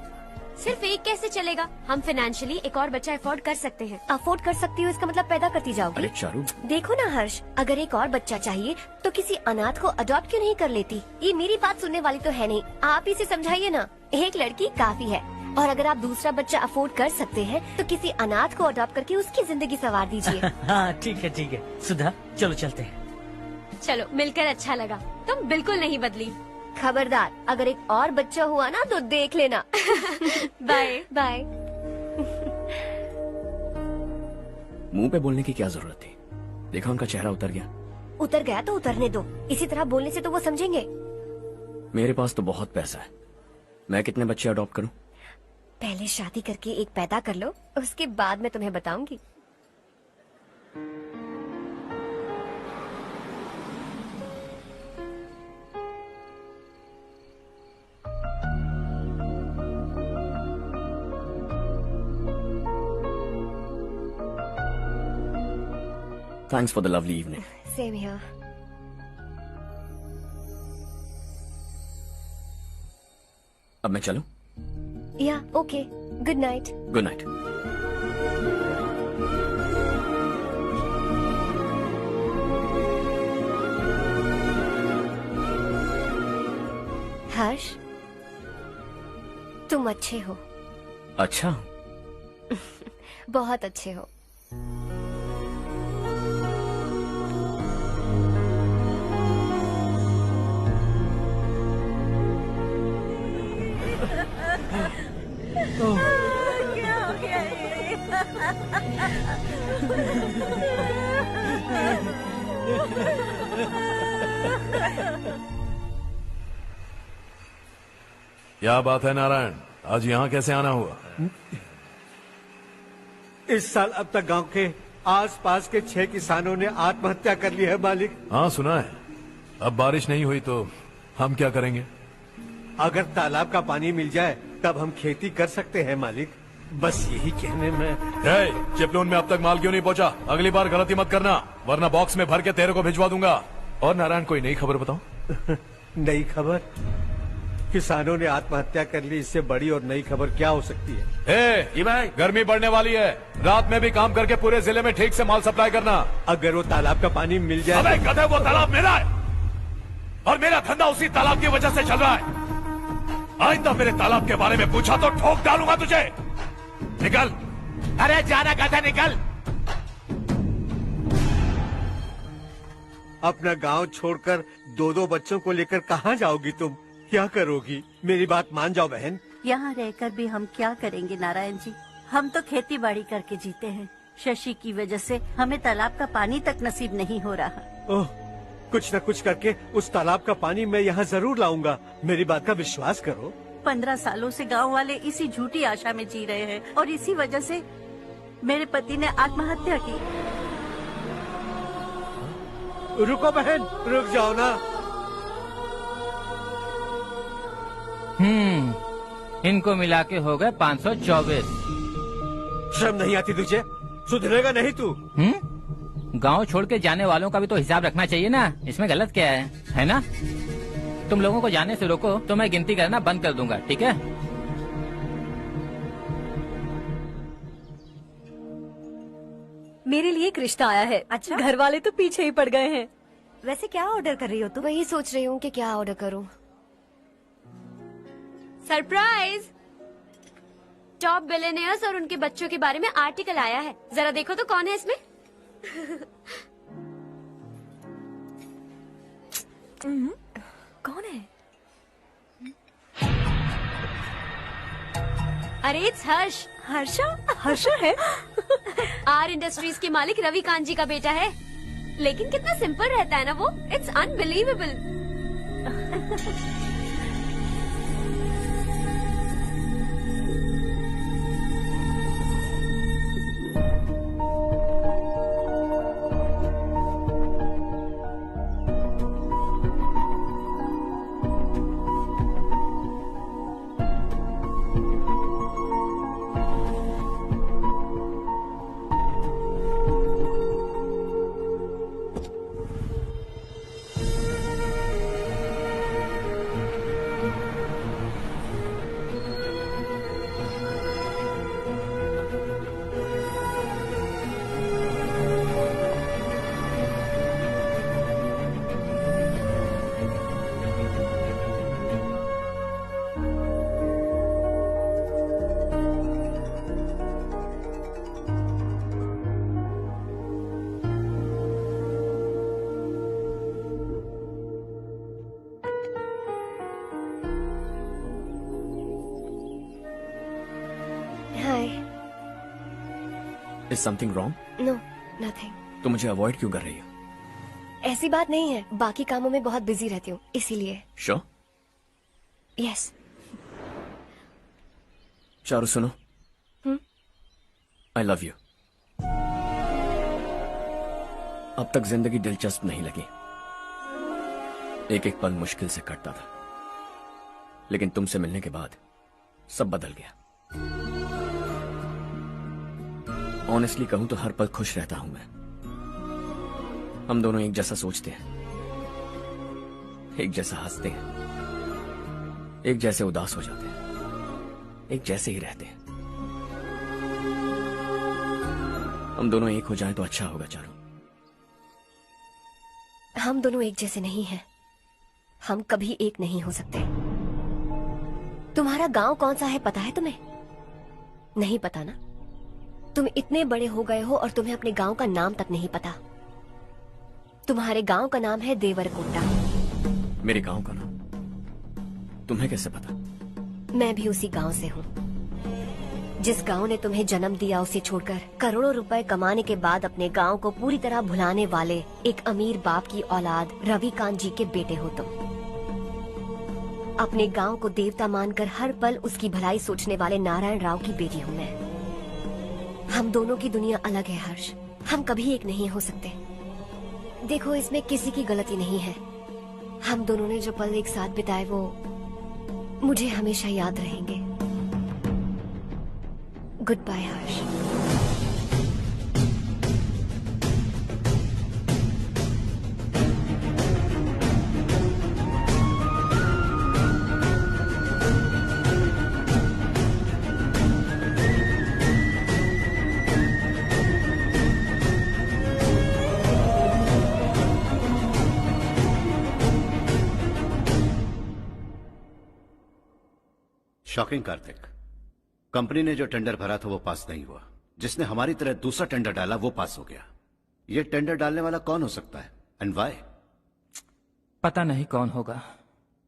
सिर्फ एक कैसे चलेगा? हम फाइनेंशियली एक और बच्चा अफोर्ड कर सकते हैं। अफोर्ड कर सकती हो इसका मतलब पैदा करती जाओगी। अरे चारू, देखो ना हर्ष, अगर एक और बच्चा चाहिए तो किसी अनाथ को अडॉप्ट क्यों नहीं कर लेती? ये मेरी बात सुनने वाली तो है नहीं, आप इसे समझाइए ना। एक लड़की काफी है, और अगर आप दूसरा बच्चा अफोर्ड कर सकते हैं तो किसी अनाथ को अडॉप्ट करके उसकी जिंदगी संवार दीजिए। हाँ ठीक है ठीक है। सुधा चलो चलते हैं। चलो, मिलकर अच्छा लगा। तुम बिल्कुल नहीं बदली। खबरदार, अगर एक और बच्चा हुआ ना तो देख लेना। Bye bye. मुंह पे बोलने की क्या जरूरत थी? देखा उनका चेहरा उतर गया। उतर गया तो उतरने दो। इसी तरह बोलने से तो वो समझेंगे। मेरे पास तो बहुत पैसा है। मैं कितने बच्चे अडॉप्ट करूं? पहले शादी करके एक पैदा कर लो, उसके बाद मैं तुम्हें बताऊंगी। Thanks for the lovely evening. Same here. अब मैं चलूं? Yeah, okay. Good night. Good night. हर्ष, तुम अच्छे हो। अच्छा। बहुत अच्छे हो। क्या हो गया ये? क्या बात है नारायण? आज यहाँ कैसे आना हुआ? इस साल अब तक गांव के आसपास के 6 किसानों ने आत्महत्या कर ली है मालिक। हाँ सुना है। अब बारिश नहीं हुई तो हम क्या करेंगे? अगर तालाब का पानी मिल जाए तब हम खेती कर सकते हैं मालिक। बस यही कहने में। चिपलून में अब तक माल क्यों नहीं पहुँचा? अगली बार गलती मत करना, वरना बॉक्स में भर के तेरे को भिजवा दूंगा। और नारायण, कोई नई खबर बताओ। नई खबर? किसानों ने आत्महत्या कर ली, इससे बड़ी और नई खबर क्या हो सकती है? जी भाई, गर्मी बढ़ने वाली है, रात में भी काम करके पूरे जिले में ठीक से माल सप्लाई करना। अगर वो तालाब का पानी मिल जाए। अबे गधे, वो तालाब मेरा है और मेरा धंधा उसी तालाब की वजह से चल रहा है। आइंदा मेरे तालाब के बारे में पूछा तो ठोक डालूंगा तुझे। निकल। अरे जाना गधा, निकल। अपना गांव छोड़कर 2-2 बच्चों को लेकर कहाँ जाओगी तुम? क्या करोगी? मेरी बात मान जाओ बहन। यहाँ रहकर भी हम क्या करेंगे नारायण जी? हम तो खेती बाड़ी करके जीते हैं। शशि की वजह से हमें तालाब का पानी तक नसीब नहीं हो रहा। ओह, कुछ न कुछ करके उस तालाब का पानी मैं यहाँ जरूर लाऊंगा। मेरी बात का विश्वास करो। 15 सालों से गांव वाले इसी झूठी आशा में जी रहे हैं और इसी वजह से मेरे पति ने आत्महत्या की। रुको बहन, रुक जाओ ना। इनको मिला के हो गए 524। शर्म नहीं आती तुझे? सुधरेगा नहीं तू? गांव छोड़ के जाने वालों का भी तो हिसाब रखना चाहिए ना। इसमें गलत क्या है ना? तुम लोगों को जाने से रोको तो मैं गिनती करना बंद कर दूंगा, ठीक है? मेरे लिए एक रिश्ता आया है। अच्छा? घर वाले तो पीछे ही पड़ गए हैं। वैसे क्या ऑर्डर कर रही हो तुम? वही सोच रही हूँ कि क्या ऑर्डर करूँ। सरप्राइज! टॉप बिलियनियर्स और उनके बच्चों के बारे में आर्टिकल आया है। जरा देखो तो कौन है इसमें। कौन है? अरे इट्स हर्ष। हर्षा है? आर इंडस्ट्रीज के मालिक रवि कांत जी का बेटा है। लेकिन कितना सिंपल रहता है ना वो। It's unbelievable. Is something wrong? No, nothing. तो मुझे अवॉइड क्यों कर रही हो? ऐसी बात नहीं है, बाकी कामों में बहुत बिजी रहती हूँ इसीलिए। Sure? यस। चारू सुनो। I love you. अब तक जिंदगी दिलचस्प नहीं लगी। एक एक पल मुश्किल से कटता था, लेकिन तुमसे मिलने के बाद सब बदल गया। ऑनेस्टली कहूं तो हर पल खुश रहता हूं मैं। हम दोनों एक जैसा सोचते हैं, एक जैसा हंसते हैं, एक जैसे उदास हो जाते हैं, एक जैसे ही रहते हैं। हम दोनों एक हो जाएं तो अच्छा होगा चारू। हम दोनों एक जैसे नहीं हैं। हम कभी एक नहीं हो सकते। तुम्हारा गांव कौन सा है पता है तुम्हें? नहीं पता ना? तुम इतने बड़े हो गए हो और तुम्हें अपने गांव का नाम तक नहीं पता। तुम्हारे गांव का नाम है देवरकोटा। मेरे गांव का नाम तुम्हें कैसे पता? मैं भी उसी गांव से हूँ। जिस गांव ने तुम्हें जन्म दिया उसे छोड़कर करोड़ों रुपए कमाने के बाद अपने गांव को पूरी तरह भुलाने वाले एक अमीर बाप की औलाद रवि कांत जी के बेटे हो तुम। अपने गांव को देवता मानकर हर पल उसकी भलाई सोचने वाले नारायण राव की बेटी हूँ मैं। हम दोनों की दुनिया अलग है हर्ष, हम कभी एक नहीं हो सकते। देखो, इसमें किसी की गलती नहीं है। हम दोनों ने जो पल एक साथ बिताए वो मुझे हमेशा याद रहेंगे। गुड बाय हर्ष। शॉकिंग कार्तिक, कंपनी ने जो टेंडर भरा था वो पास नहीं हुआ। जिसने हमारी तरह दूसरा टेंडर डाला वो पास हो गया। ये टेंडर डालने वाला कौन हो सकता है एंड व्हाई? पता नहीं कौन होगा।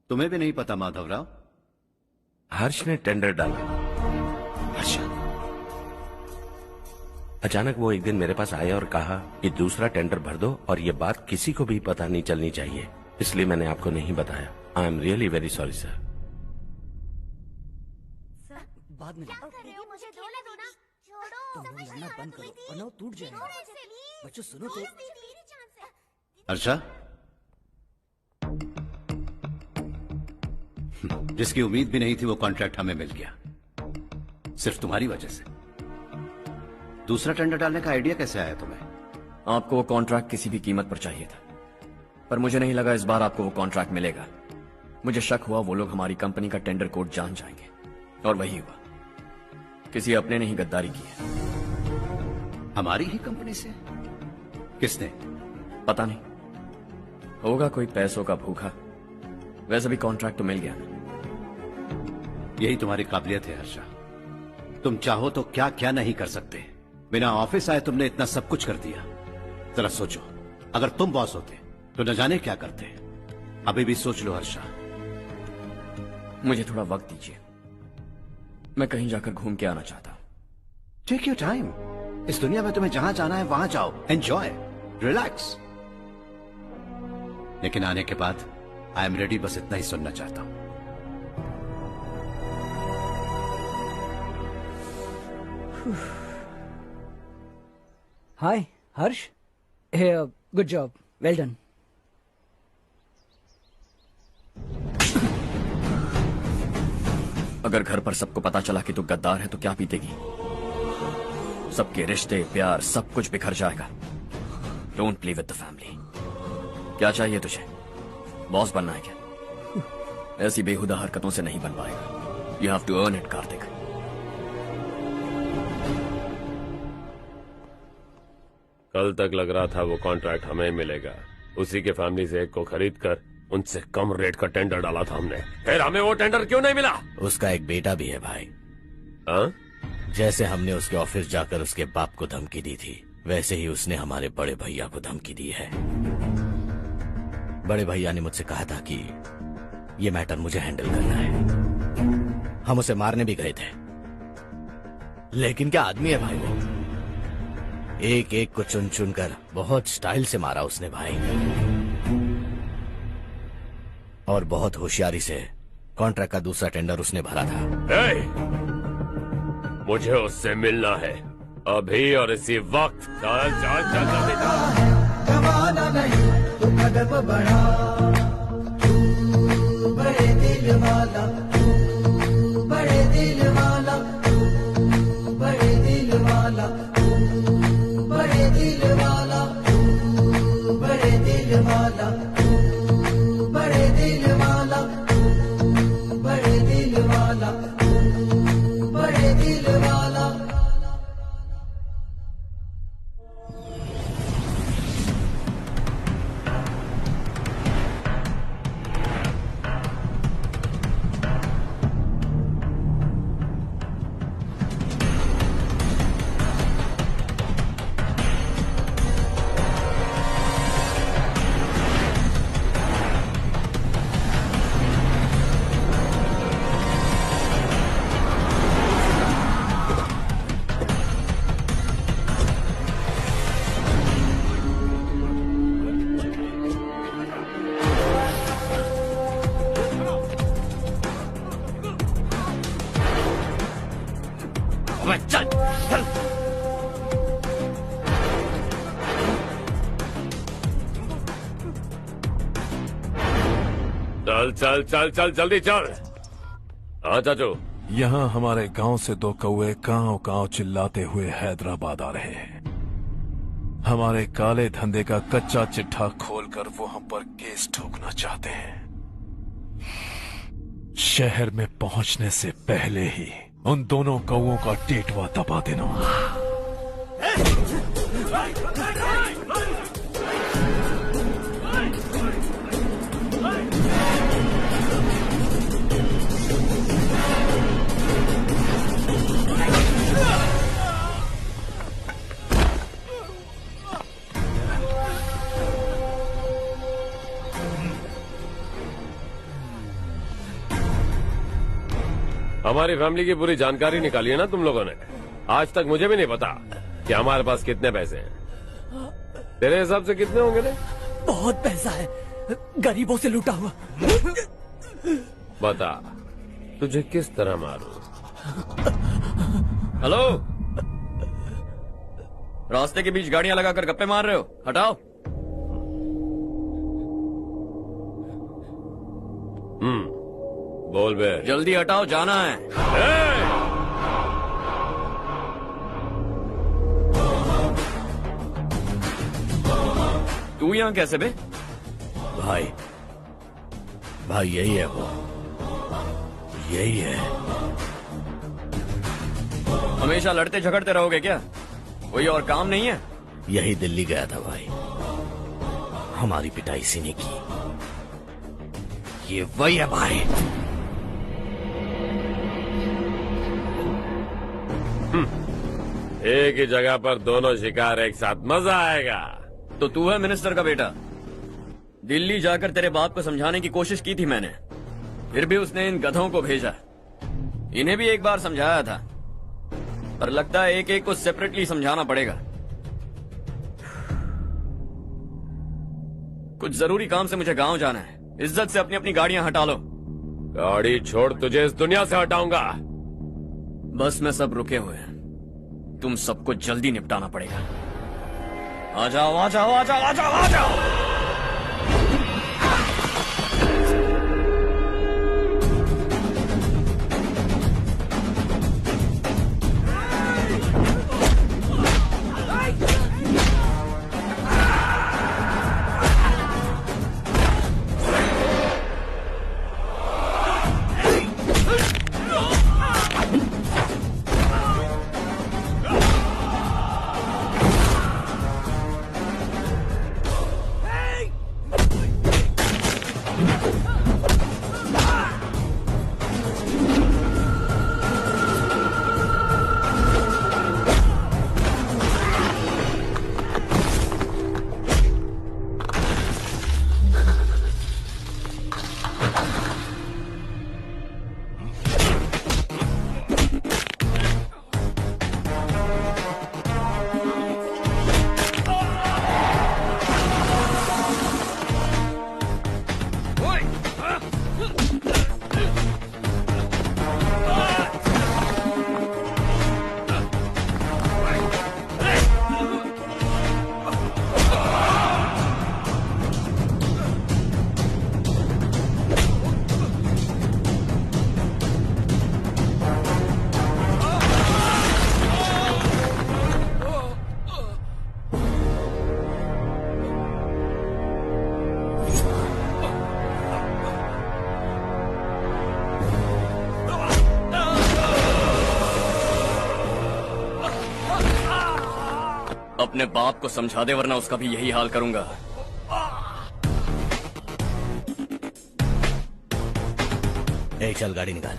तुम्हें भी नहीं पता माधवराव? हर्ष ने टेंडर डाला। अच्छा। अचानक वो एक दिन मेरे पास आया और कहा कि दूसरा टेंडर भर दो और ये बात किसी को भी पता नहीं चलनी चाहिए, इसलिए मैंने आपको नहीं बताया। I am really very sorry sir. बाद में मुझे धोने दो ना। छोड़ो, तुम लड़ना बंद करो वरना वो टूट जाएगा। बच्चों सुनो तो। अर्षा, जिसकी उम्मीद भी नहीं थी वो कॉन्ट्रैक्ट हमें मिल गया, सिर्फ तुम्हारी वजह से। दूसरा टेंडर डालने का आइडिया कैसे आया तुम्हें? आपको वो कॉन्ट्रैक्ट किसी भी कीमत पर चाहिए था, पर मुझे नहीं लगा इस बार आपको वो कॉन्ट्रैक्ट मिलेगा। मुझे शक हुआ वो लोग हमारी कंपनी का टेंडर कोड जान जाएंगे, और वही हुआ। किसी अपने ने ही गद्दारी की है। हमारी ही कंपनी से? किसने? पता नहीं, होगा कोई पैसों का भूखा। वैसे भी कॉन्ट्रैक्ट तो मिल गया। यही तुम्हारी काबिलियत है हर्षा, तुम चाहो तो क्या क्या नहीं कर सकते। बिना ऑफिस आए तुमने इतना सब कुछ कर दिया। जरा सोचो, अगर तुम बॉस होते तो न जाने क्या करते। अभी भी सोच लो हर्षा। मुझे थोड़ा वक्त दीजिए, मैं कहीं जाकर घूम के आना चाहता हूं। Take your time. इस दुनिया में तुम्हें जहां जाना है वहां जाओ, एंजॉय, रिलैक्स। लेकिन आने के बाद आई एम रेडी, बस इतना ही सुनना चाहता हूं। हाय हर्ष। हे, गुड जॉब, वेल डन। अगर घर पर सबको पता चला कि तू गद्दार है तो क्या पीतेगी? सबके रिश्ते, प्यार, सब कुछ बिखर जाएगा। Don't play with the family. क्या चाहिए तुझे? बॉस बनना है क्या? ऐसी बेहुदा हरकतों से नहीं बन पाएगा। You have to earn it Kartik. कल तक लग रहा था वो कॉन्ट्रैक्ट हमें मिलेगा, उसी के फैमिली से एक को खरीद कर उनसे कम रेट का टेंडर डाला था हमने। फिर हमें वो टेंडर क्यों नहीं मिला? उसका एक बेटा भी है भाई। हाँ? जैसे हमने उसके ऑफिस जाकर उसके बाप को धमकी दी थी, वैसे ही उसने हमारे बड़े भैया को धमकी दी है। बड़े भैया ने मुझसे कहा था कि ये मैटर मुझे हैंडल करना है। हम उसे मारने भी गए थे, लेकिन क्या आदमी है भाई वो। एक एक को चुन चुन कर बहुत स्टाइल से मारा उसने भाई, और बहुत होशियारी से कॉन्ट्रैक्ट का दूसरा टेंडर उसने भरा था। मुझे उससे मिलना है अभी और इसी वक्त। चल चल चल जल्दी चल। जमाना नहीं तो कदम बढ़ा, तू बड़े दिल वाला, तू बड़े दिल वाला, तू बड़े दिल वाला, तू बड़े दिल वाला, तू बड़े दिल वाला, तू बड़े दिल वाला, तू बड़े दिल वाला, तू बड़े दिल वाला। चल चल चल जल्दी चल। हाँ चाचू। यहाँ हमारे गांव से 2 कौवे कांव कांव चिल्लाते हुए हैदराबाद आ रहे हैं। हमारे काले धंधे का कच्चा चिट्ठा खोलकर वो हम पर केस ठोकना चाहते हैं। शहर में पहुंचने से पहले ही उन दोनों कौवों का टेटवा दबा देना। हमारी फैमिली की पूरी जानकारी निकाली है ना तुम लोगों ने। आज तक मुझे भी नहीं पता कि हमारे पास कितने पैसे हैं। तेरे हिसाब से कितने होंगे ने? बहुत पैसा है, गरीबों से लूटा हुआ। बता तुझे किस तरह मारूं? हेलो, रास्ते के बीच गाड़ियां लगाकर गप्पे मार रहे हो? हटाओ। बोल बे। जल्दी हटाओ, जाना है। तू यहाँ कैसे बे? भाई यही है वो, यही है। हमेशा लड़ते झगड़ते रहोगे क्या? कोई और काम नहीं है? यही दिल्ली गया था भाई, हमारी पिटाई इसी ने की। ये वही है भाई। एक ही जगह पर दोनों शिकार एक साथ, मजा आएगा। तो तू है मिनिस्टर का बेटा? दिल्ली जाकर तेरे बाप को समझाने की कोशिश की थी मैंने, फिर भी उसने इन गधों को भेजा। इन्हें भी एक बार समझाया था, पर लगता है एक एक को सेपरेटली समझाना पड़ेगा। कुछ जरूरी काम से मुझे गांव जाना है। इज्जत से अपनी अपनी गाड़ियां हटा लो। गाड़ी छोड़, तुझे इस दुनिया से हटाऊंगा। बस में सब रुके हुए हैं, तुम सबको जल्दी निपटाना पड़ेगा। आ जाओ आ जाओ आ जाओ आ जाओ आ जाओ। अपने बाप को समझा दे, वरना उसका भी यही हाल करूंगा। एक चल गाड़ी निकाल।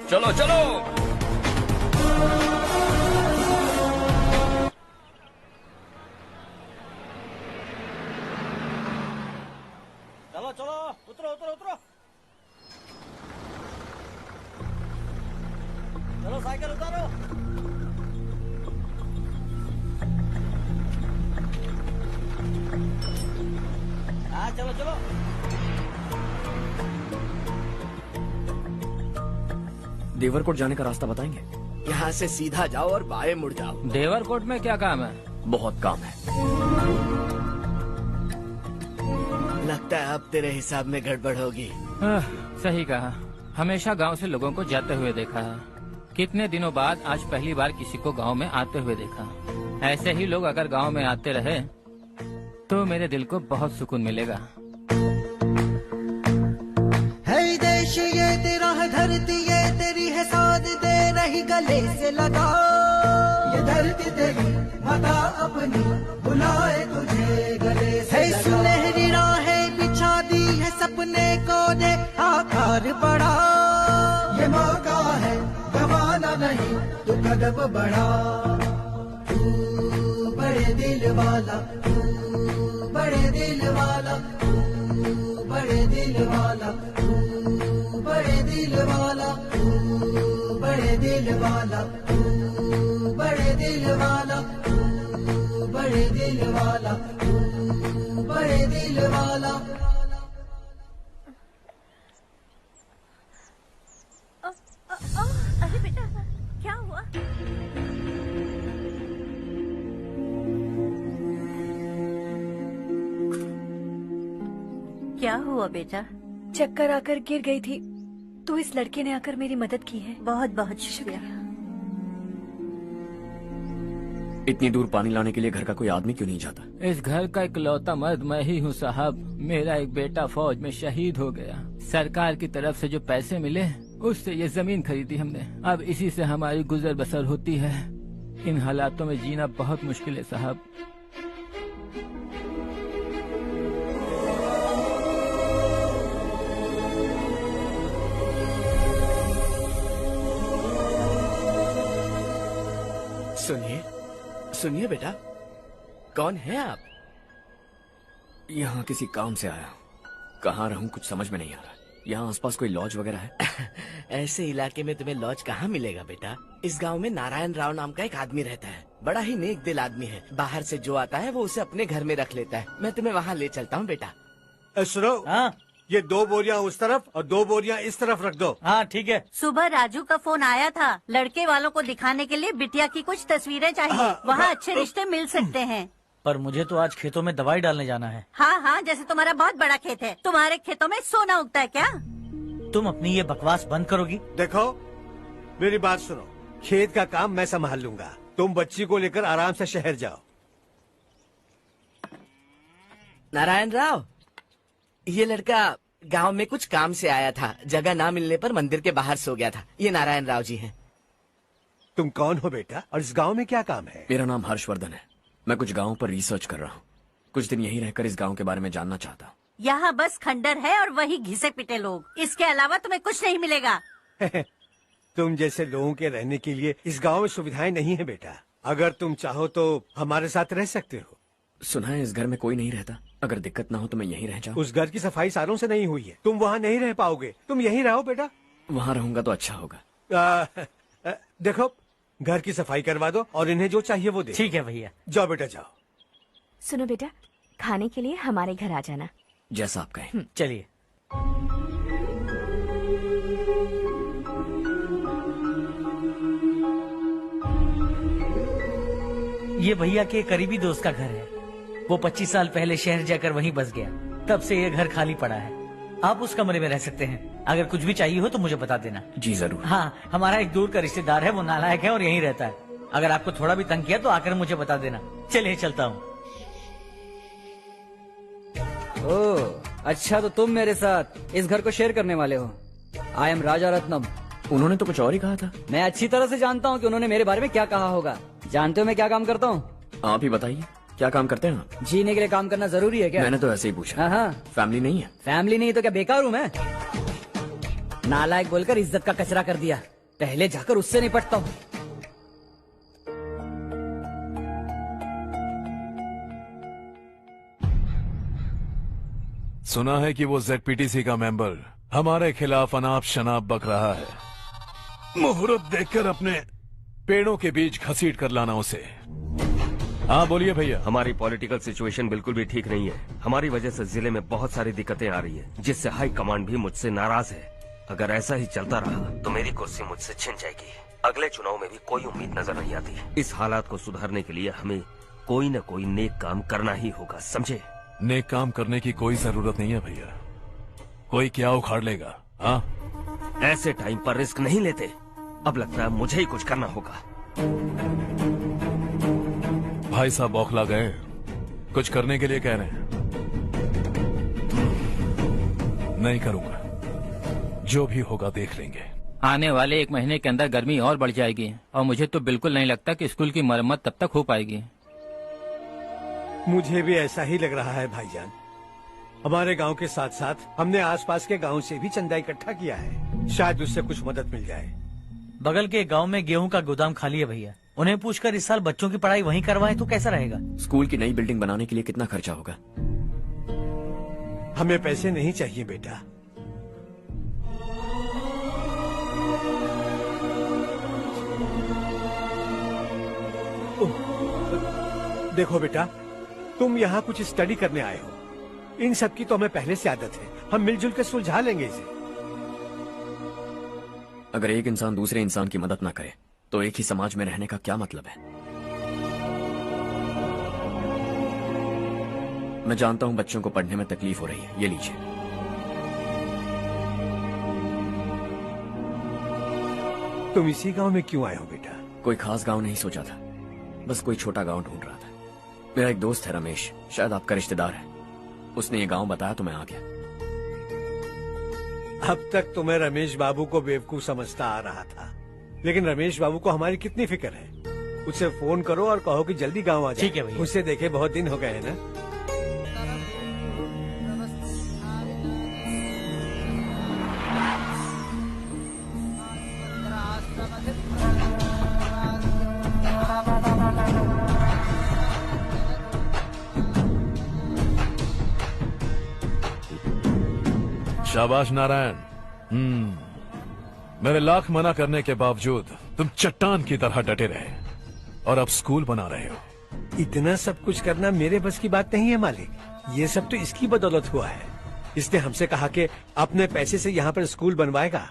चलो चलो। चलो चलो, उतरो उतरो उतरो। चलो साइकिल उतारो। चलो चलो। देवरकोट जाने का रास्ता बताएंगे? यहाँ से सीधा जाओ और बाएं मुड़ जाओ। देवरकोट में क्या काम है? बहुत काम है। लगता है अब तेरे हिसाब में गड़बड़ होगी। सही कहा। हमेशा गांव से लोगों को जाते हुए देखा है। कितने दिनों बाद आज पहली बार किसी को गांव में आते हुए देखा। ऐसे ही लोग अगर गांव में आते रहे तो मेरे दिल को बहुत सुकून मिलेगा। है देश ये तेरा है, धरती ये तेरी है, साथ दे रही गले से लगा। ये धरती तेरी माता अपनी बुलाए तुझे गले से लगा। सुनहरी राहें बिछा दी है, सपने को दे आकार बढ़ा। ये मौका है गवाना नहीं, तू कदम बढ़ा। तू बड़े दिल वाला, तू बड़े दिल वाला, तू बड़े दिल वाला, तू बड़े दिल वाला, तू बड़े दिल वाला, तू बड़े दिल वाला, तू बड़े दिल वाला, तू बड़े दिल वाला। अरे बेटा क्या हुआ? क्या हुआ बेटा? चक्कर आकर गिर गई थी तो इस लड़के ने आकर मेरी मदद की है। बहुत बहुत शुक्रिया। इतनी दूर पानी लाने के लिए घर का कोई आदमी क्यों नहीं जाता? इस घर का इकलौता मर्द मैं ही हूँ साहब। मेरा एक बेटा फौज में शहीद हो गया। सरकार की तरफ से जो पैसे मिले उससे ये जमीन खरीदी हमने। अब इसी से हमारी गुजर बसर होती है। इन हालातों में जीना बहुत मुश्किल है साहब। सुनिए सुनिए बेटा, कौन है आप? यहाँ किसी काम से आया। कहाँ रहूं कुछ समझ में नहीं आ रहा। यहाँ आसपास कोई लॉज वगैरह है? ऐसे इलाके में तुम्हें लॉज कहाँ मिलेगा बेटा? इस गांव में नारायण राव नाम का एक आदमी रहता है। बड़ा ही नेक दिल आदमी है। बाहर से जो आता है वो उसे अपने घर में रख लेता है। मैं तुम्हें वहाँ ले चलता हूँ बेटा। सुनो, ये 2 बोरियां उस तरफ और 2 बोरियां इस तरफ रख दो। हाँ ठीक है। सुबह राजू का फोन आया था। लड़के वालों को दिखाने के लिए बिटिया की कुछ तस्वीरें चाहिए। वहाँ अच्छे रिश्ते मिल सकते हैं। पर मुझे तो आज खेतों में दवाई डालने जाना है। हाँ हाँ, जैसे तुम्हारा बहुत बड़ा खेत है। तुम्हारे खेतों में सोना उगता है क्या? तुम अपनी ये बकवास बंद करोगी? देखो मेरी बात सुनो, खेत का काम मैं संभाल लूंगा। तुम बच्ची को लेकर आराम से शहर जाओ। नारायण राव, ये लड़का गांव में कुछ काम से आया था। जगह ना मिलने पर मंदिर के बाहर सो गया था। ये नारायण राव जी हैं। तुम कौन हो बेटा और इस गांव में क्या काम है? मेरा नाम हर्षवर्धन है। मैं कुछ गाँव पर रिसर्च कर रहा हूँ। कुछ दिन यहीं रहकर इस गाँव के बारे में जानना चाहता हूँ। यहाँ बस खंडर है और वही घिसे पिटे लोग। इसके अलावा तुम्हें कुछ नहीं मिलेगा। तुम जैसे लोगों के रहने के लिए इस गांव में सुविधाएं नहीं है बेटा। अगर तुम चाहो तो हमारे साथ रह सकते हो। सुना है इस घर में कोई नहीं रहता। अगर दिक्कत ना हो तो मैं यहीं रह जाऊँ। उस घर की सफाई सालों से नहीं हुई है। तुम वहाँ नहीं रह पाओगे। तुम यहीं रहो बेटा। वहाँ रहूंगा तो अच्छा होगा। देखो, घर की सफाई करवा दो और इन्हें जो चाहिए वो दे। ठीक है भैया। जाओ बेटा जाओ। सुनो बेटा, खाने के लिए हमारे घर आ जाना। जैसा आप कहें। चलिए। ये भैया के करीबी दोस्त का घर है। वो 25 साल पहले शहर जाकर वहीं बस गया। तब से ये घर खाली पड़ा है। आप उस कमरे में रह सकते हैं। अगर कुछ भी चाहिए हो तो मुझे बता देना। जी जरूर। हाँ, हमारा एक दूर का रिश्तेदार है, वो नालायक है और यहीं रहता है। अगर आपको थोड़ा भी तंग किया तो आकर मुझे बता देना। चलिए चलता हूँ। ओह अच्छा, तो तुम मेरे साथ इस घर को शेयर करने वाले हो। आई एम राजा रत्नम। उन्होंने तो कुछ और ही कहा था। मैं अच्छी तरह से जानता हूँ कि उन्होंने मेरे बारे में क्या कहा होगा। जानते हो मैं क्या काम करता हूँ? आप ही बताइए, क्या काम करते हैं आप? जीने के लिए काम करना जरूरी है क्या? मैंने तो ऐसे ही पूछा। हाँ। फैमिली नहीं है? फैमिली नहीं तो क्या बेकार हूँ मैं? नालायक बोलकर इज्जत का कचरा कर दिया। पहले जाकर उससे निपटता हूँ। सुना है कि वो ZPTC का मेंबर हमारे खिलाफ अनाप शनाप बक रहा है। मुहूर्त देखकर अपने पेड़ों के बीच घसीट कर लाना उसे। हाँ बोलिए भैया। हमारी पॉलिटिकल सिचुएशन बिल्कुल भी ठीक नहीं है। हमारी वजह से जिले में बहुत सारी दिक्कतें आ रही है, जिससे हाई कमांड भी मुझसे नाराज है। अगर ऐसा ही चलता रहा तो मेरी कुर्सी मुझसे छिन जाएगी। अगले चुनाव में भी कोई उम्मीद नजर नहीं आती। इस हालात को सुधारने के लिए हमें कोई न कोई नेक काम करना ही होगा, समझे? नेक काम करने की कोई जरूरत नहीं है भैया, कोई क्या उखाड़ लेगा। हाँ, ऐसे टाइम पर रिस्क नहीं लेते। अब लगता है मुझे ही कुछ करना होगा। भाई साहब बौखला गए, कुछ करने के लिए कह रहे हैं। नहीं करूंगा, जो भी होगा देख लेंगे। आने वाले 1 महीने के अंदर गर्मी और बढ़ जाएगी और मुझे तो बिल्कुल नहीं लगता कि स्कूल की मरम्मत तब तक हो पाएगी। मुझे भी ऐसा ही लग रहा है भाईजान। हमारे गांव के साथ साथ हमने आसपास के गांव से भी चंदा इकट्ठा किया है, शायद उससे कुछ मदद मिल जाए। बगल के गांव में गेहूं का गोदाम खाली है भैया, उन्हें पूछकर इस साल बच्चों की पढ़ाई वहीं करवाएं तो कैसा रहेगा? स्कूल की नई बिल्डिंग बनाने के लिए कितना खर्चा होगा? हमें पैसे नहीं चाहिए बेटा। देखो बेटा, तुम यहाँ कुछ स्टडी करने आए हो, इन सब की तो हमें पहले से आदत है। हम मिलजुल कर सुलझा लेंगे इसे। अगर एक इंसान दूसरे इंसान की मदद ना करे तो एक ही समाज में रहने का क्या मतलब है? मैं जानता हूं बच्चों को पढ़ने में तकलीफ हो रही है, ये लीजिए। तुम इसी गांव में क्यों आए हो बेटा? कोई खास गांव नहीं सोचा था, बस कोई छोटा गांव ढूंढ रहा था। मेरा एक दोस्त है रमेश, शायद आपका रिश्तेदार है, उसने ये गांव बताया तो मैं आ गया। अब तक तो मैं रमेश बाबू को बेवकूफ समझता आ रहा था, लेकिन रमेश बाबू को हमारी कितनी फिक्र है। उससे फोन करो और कहो कि जल्दी गांव आ जाए। ठीक है भैया। उससे देखे बहुत दिन हो गए हैं ना। शाबाश नारायण। मेरे लाख मना करने के बावजूद तुम चट्टान की तरह डटे रहे और अब स्कूल बना रहे हो। इतना सब कुछ करना मेरे बस की बात नहीं है मालिक, ये सब तो इसकी बदौलत हुआ है। इसने हमसे कहा कि अपने पैसे से यहाँ पर स्कूल बनवाएगा।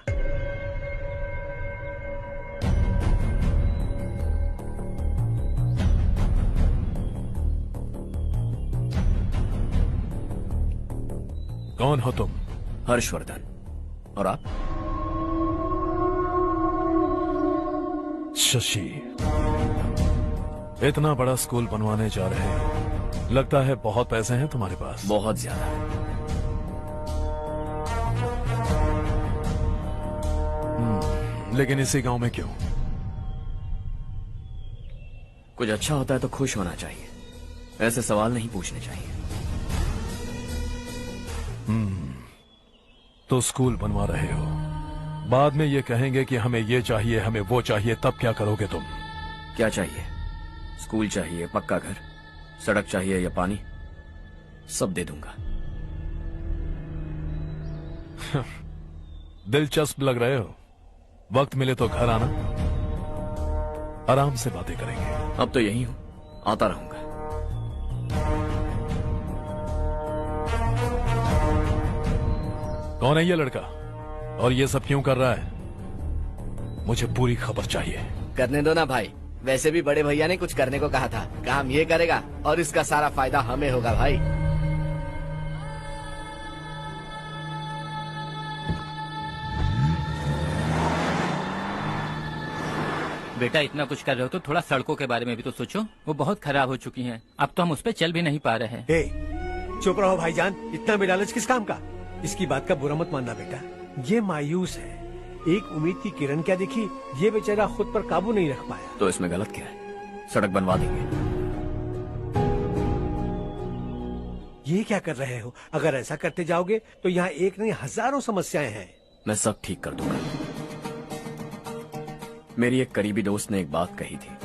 कौन हो तुम? हर्षवर्धन। और आप? शशि। इतना बड़ा स्कूल बनवाने जा रहे हैं, लगता है बहुत पैसे हैं तुम्हारे पास। बहुत ज्यादा। लेकिन इसी गांव में क्यों? कुछ अच्छा होता है तो खुश होना चाहिए, ऐसे सवाल नहीं पूछने चाहिए। तो स्कूल बनवा रहे हो, बाद में ये कहेंगे कि हमें ये चाहिए, हमें वो चाहिए, तब क्या करोगे तुम? क्या चाहिए? स्कूल चाहिए, पक्का घर, सड़क चाहिए या पानी, सब दे दूंगा। दिलचस्प लग रहे हो। वक्त मिले तो घर आना, आराम से बातें करेंगे। अब तो यही हूं, आता रहूंगा। कौन है ये लड़का और ये सब क्यों कर रहा है? मुझे पूरी खबर चाहिए। करने दो ना भाई, वैसे भी बड़े भैया ने कुछ करने को कहा था, काम ये करेगा और इसका सारा फायदा हमें होगा भाई। बेटा इतना कुछ कर रहे हो तो थोड़ा सड़कों के बारे में भी तो सोचो, वो बहुत खराब हो चुकी हैं। अब तो हम उस पर चल भी नहीं पा रहे हैं। चुप रहो भाईजान, इतना भी लालच किस काम का? इसकी बात का बुरा मत मानना बेटा, ये मायूस है। एक उम्मीद की किरण क्या दिखी, ये बेचारा खुद पर काबू नहीं रख पाया। तो इसमें गलत क्या है? सड़क बनवा देंगे। ये क्या कर रहे हो? अगर ऐसा करते जाओगे तो यहाँ एक नहीं हजारों समस्याएं हैं। मैं सब ठीक कर दूंगा। मेरी एक करीबी दोस्त ने एक बात कही थी,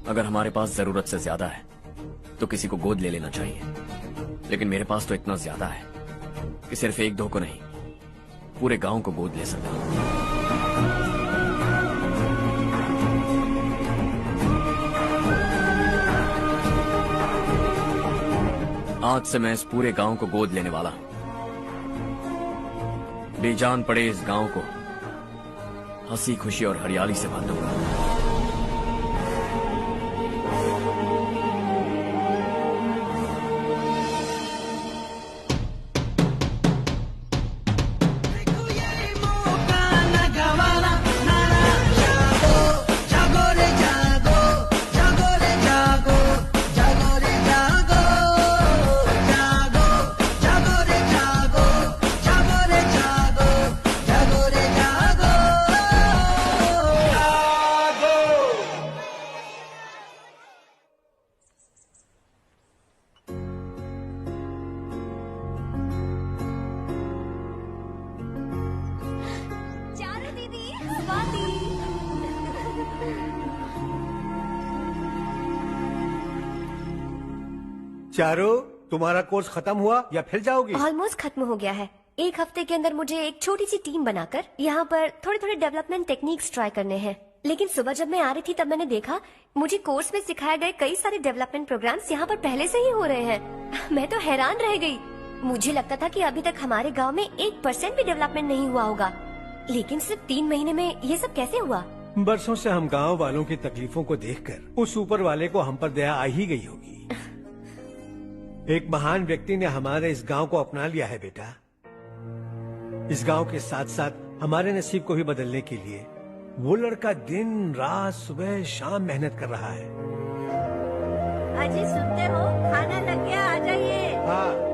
अगर हमारे पास जरूरत से ज्यादा है तो किसी को गोद ले लेना चाहिए, लेकिन मेरे पास तो इतना ज्यादा है कि सिर्फ एक दो को नहीं, पूरे गांव को गोद ले सकता हूं। आज से मैं इस पूरे गांव को गोद लेने वाला हूं। बेजान पड़े इस गांव को हंसी खुशी और हरियाली से भर दूंगा। चारू, तुम्हारा कोर्स खत्म हुआ या फिर जाओगी? ऑलमोस्ट खत्म हो गया है। एक हफ्ते के अंदर मुझे एक छोटी सी टीम बनाकर यहाँ पर थोड़े थोड़े डेवलपमेंट टेक्निक्स ट्राई करने हैं। लेकिन सुबह जब मैं आ रही थी तब मैंने देखा मुझे कोर्स में सिखाए गए कई सारे डेवलपमेंट प्रोग्राम्स यहाँ पर पहले से ही हो रहे हैं। मैं तो हैरान रह गई। मुझे लगता था कि अभी तक हमारे गाँव में 1% भी डेवलपमेंट नहीं हुआ होगा, लेकिन सिर्फ 3 महीने में ये सब कैसे हुआ? बरसों से हम गांव वालों की तकलीफों को देखकर उस ऊपर वाले को हम पर दया आ ही गई होगी। एक महान व्यक्ति ने हमारे इस गांव को अपना लिया है बेटा। इस गांव के साथ साथ हमारे नसीब को भी बदलने के लिए वो लड़का दिन रात सुबह शाम मेहनत कर रहा है। अजी सुनते हो, खाना लग गया, आ जाइए। हाँ।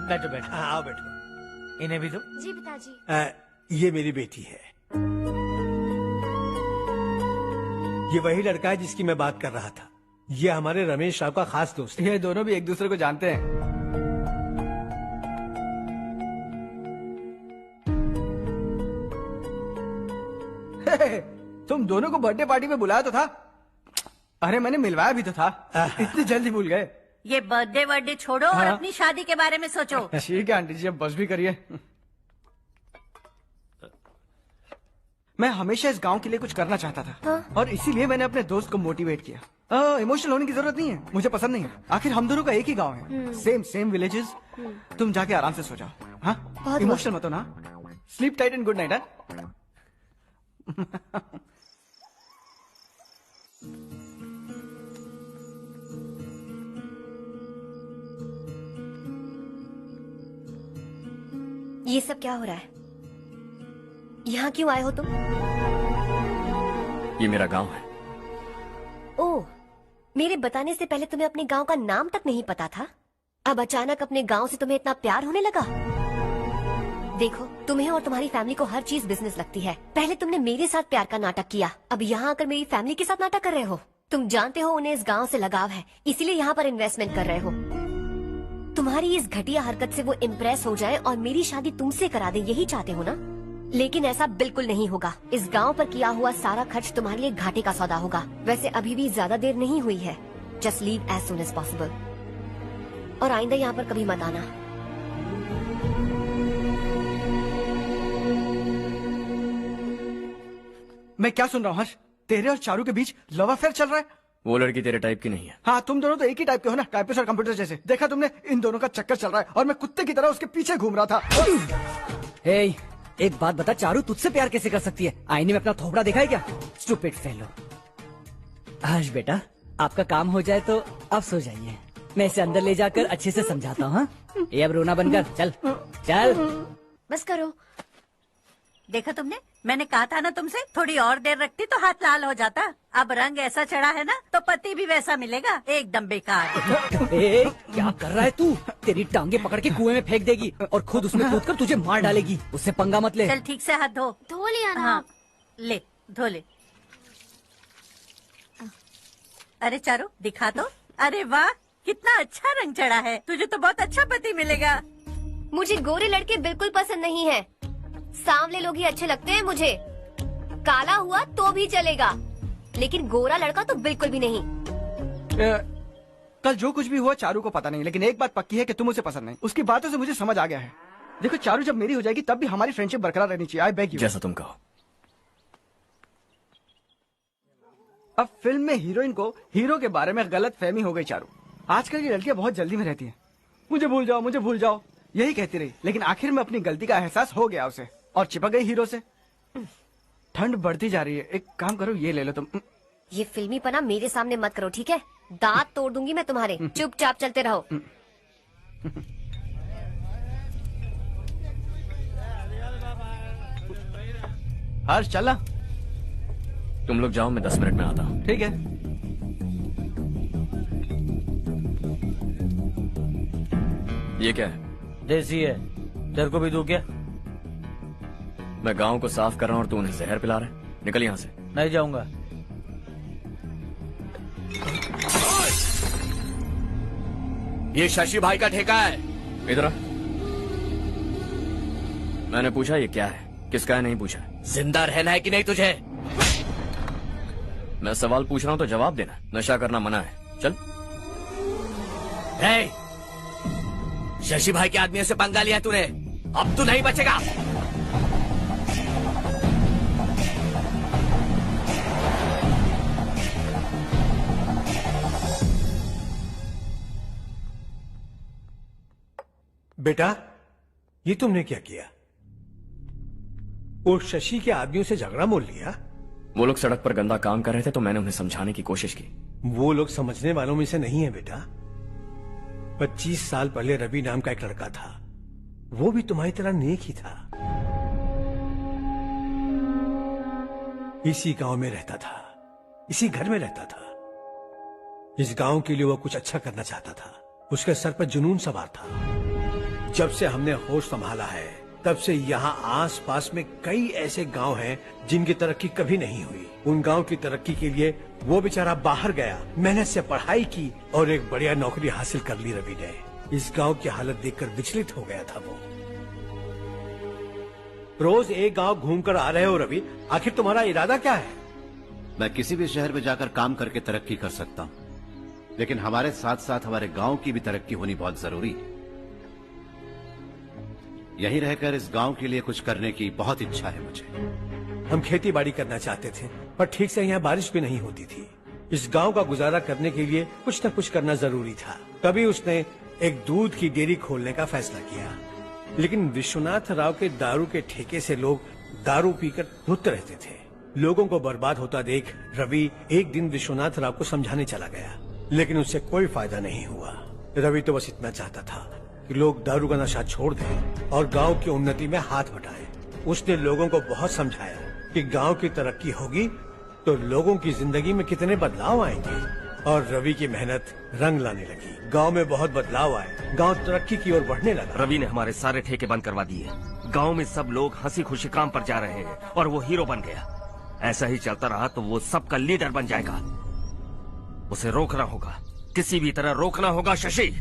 बैठो बैठो। हाँ, आओ बैठो। इन्हें भी दो। जी पिताजी। ये मेरी बेटी है। ये वही लड़का है जिसकी मैं बात कर रहा था। ये हमारे रमेश राव का खास दोस्त है। ये दोनों भी एक दूसरे को जानते हैं। तुम दोनों को बर्थडे पार्टी में बुलाया तो था। अरे मैंने मिलवाया भी तो था। इतनी जल्दी भूल गए। ये बर्थडे छोड़ो और हाँ? अपनी शादी के बारे में सोचो। ठीक है आंटी जी, अब बस भी करिए। मैं हमेशा इस गांव के लिए कुछ करना चाहता था। हाँ? और इसीलिए मैंने अपने दोस्त को मोटिवेट किया। इमोशनल होने की जरूरत नहीं है, मुझे पसंद नहीं है। आखिर हम दोनों का एक ही गांव है, सेम विलेजेस। तुम जाके आराम से सो जाओ। हाँ, इमोशनल मत हो ना। Sleep tight and good night. ये सब क्या हो रहा है? यहाँ क्यों आए हो तुम? ये मेरा गांव है। ओह, मेरे बताने से पहले तुम्हें अपने गांव का नाम तक नहीं पता था? अब अचानक अपने गांव से तुम्हें इतना प्यार होने लगा? देखो, तुम्हें और तुम्हारी फैमिली को हर चीज बिजनेस लगती है। पहले तुमने मेरे साथ प्यार का नाटक किया, अब यहाँ आकर मेरी फैमिली के साथ नाटक कर रहे हो। तुम जानते हो उन्हें इस गांव से लगाव है, इसीलिए यहाँ पर इन्वेस्टमेंट कर रहे हो। तुम्हारी इस घटिया हरकत से वो इम्प्रेस हो जाए और मेरी शादी तुमसे करा दे, यही चाहते हो ना? लेकिन ऐसा बिल्कुल नहीं होगा। इस गांव पर किया हुआ सारा खर्च तुम्हारे लिए घाटे का सौदा होगा। वैसे अभी भी ज्यादा देर नहीं हुई है। Just leave as soon as possible. और आइंदा यहाँ पर कभी मत आना। मैं क्या सुन रहा हूँ हर्ष? तेरे और चारू के बीच लव अफेयर चल रहा है? वो लड़की तेरे टाइप की नहीं है। हाँ, तुम दोनों तो एक ही टाइप के हो ना, टाइपिस्ट और कंप्यूटर जैसे। देखा तुमने, इन दोनों का चक्कर चल रहा है और मैं कुत्ते की तरह उसके पीछे घूम रहा था। हे, एक बात बता, चारू तुझसे प्यार कैसे कर सकती है? आईने में अपना थोपड़ा देखा है क्या? Stupid fellow. हर्ष बेटा, आपका काम हो जाए तो आप सो जाइए। मैं इसे अंदर ले जाकर अच्छे से समझाता हूँ। ये अब रोना बनकर चल चल। बस करो। देखा तुमने, मैंने कहा था ना तुमसे, थोड़ी और देर रखती तो हाथ लाल हो जाता। अब रंग ऐसा चढ़ा है ना तो पति भी वैसा मिलेगा। एकदम बेकार। ए, क्या कर रहा है तू? तेरी टांगे पकड़ के कुएं में फेंक देगी और खुद उसमें कूदकर तुझे मार डालेगी। उससे पंगा मत ले। चल ठीक से हाथ धो। धो लिया ना। हाँ, ले धो ले। अरे चारू दिखा तो। अरे वाह, कितना अच्छा रंग चढ़ा है। तुझे तो बहुत अच्छा पति मिलेगा। मुझे गोरे लड़के बिल्कुल पसंद नहीं है। सांवले लोग ही अच्छे लगते हैं मुझे। काला हुआ तो भी चलेगा, लेकिन गोरा लड़का तो बिल्कुल भी नहीं। कल जो कुछ भी हुआ चारू को पता नहीं, लेकिन एक बात पक्की है कि तुम उसे पसंद नहीं। उसकी बातों से मुझे समझ आ गया है। देखो चारू जब मेरी हो जाएगी तब भी हमारी फ्रेंडशिप बरकरार रहनी चाहिए। I beg you. जैसा तुम कहो। अब फिल्म में हीरोइन को हीरो के बारे में गलत फहमी हो गई चारू। आजकल की लड़कियां बहुत जल्दी में रहती हैं। मुझे भूल जाओ, मुझे भूल जाओ, यही कहती रही, लेकिन आखिर में अपनी गलती का एहसास हो गया उसे और चिपक गई हीरो से। ठंड बढ़ती जा रही है, एक काम करो ये ले लो तुम। ये फिल्मी पना मेरे सामने मत करो, ठीक है? दांत तोड़ दूंगी मैं तुम्हारे। चुपचाप चलते रहो। हर्ष चला। तुम लोग जाओ, मैं 10 मिनट में आता हूँ। ठीक है। ये क्या है? देसी है, तेरे को भी दूं क्या? मैं गांव को साफ कर रहा हूँ और तू उन्हें जहर पिला रहा है। निकल यहाँ से। नहीं जाऊंगा। ये शशि भाई का ठेका है। इधर आ। मैंने पूछा ये क्या है, किसका है नहीं पूछा। जिंदा रहना है कि नहीं तुझे? मैं सवाल पूछ रहा हूँ तो जवाब देना। नशा करना मना है। चल। हे, शशि भाई के आदमियों से पंगा लिया तूने, अब तू नहीं बचेगा। बेटा, ये तुमने क्या किया? वो शशि के आदमियों से झगड़ा मोल लिया? वो लोग सड़क पर गंदा काम कर रहे थे तो मैंने उन्हें समझाने की कोशिश की। वो लोग समझने वालों में से नहीं है बेटा। 25 साल पहले रवि नाम का एक लड़का था, वो भी तुम्हारी तरह नेक ही था। इसी गांव में रहता था, इसी घर में रहता था। इस गांव के लिए वो कुछ अच्छा करना चाहता था। उसके सर पर जुनून सवार था। जब से हमने होश संभाला है तब से यहाँ आस पास में कई ऐसे गांव हैं जिनकी तरक्की कभी नहीं हुई। उन गांव की तरक्की के लिए वो बेचारा बाहर गया, मेहनत से पढ़ाई की और एक बढ़िया नौकरी हासिल कर ली रवि ने। इस गांव की हालत देखकर विचलित हो गया था वो। रोज एक गांव घूमकर आ रहे हो रवि, आखिर तुम्हारा इरादा क्या है? मैं किसी भी शहर में जाकर काम करके तरक्की कर सकता हूँ, लेकिन हमारे साथ साथ हमारे गांव की भी तरक्की होनी बहुत जरूरी है। यहीं रहकर इस गांव के लिए कुछ करने की बहुत इच्छा है मुझे। हम खेती बाड़ी करना चाहते थे, पर ठीक से यहाँ बारिश भी नहीं होती थी। इस गांव का गुजारा करने के लिए कुछ न कुछ करना जरूरी था। तभी उसने एक दूध की डेयरी खोलने का फैसला किया। लेकिन विश्वनाथ राव के दारू के ठेके से लोग दारू पीकर धुत रहते थे। लोगों को बर्बाद होता देख रवि एक दिन विश्वनाथ राव को समझाने चला गया, लेकिन उससे कोई फायदा नहीं हुआ। रवि तो बस इतना चाहता था कि लोग दारू का नशा छोड़ दें और गांव की उन्नति में हाथ बटाएं। उसने लोगों को बहुत समझाया कि गांव की तरक्की होगी तो लोगों की जिंदगी में कितने बदलाव आएंगे, और रवि की मेहनत रंग लाने लगी। गांव में बहुत बदलाव आए, गांव तरक्की की ओर बढ़ने लगा। रवि ने हमारे सारे ठेके बंद करवा दिए। गांव में सब लोग हंसी खुशी काम पर जा रहे हैं और वो हीरो बन गया। ऐसा ही चलता रहा तो वो सबका लीडर बन जाएगा। उसे रोकना होगा, किसी भी तरह रोकना होगा शशि।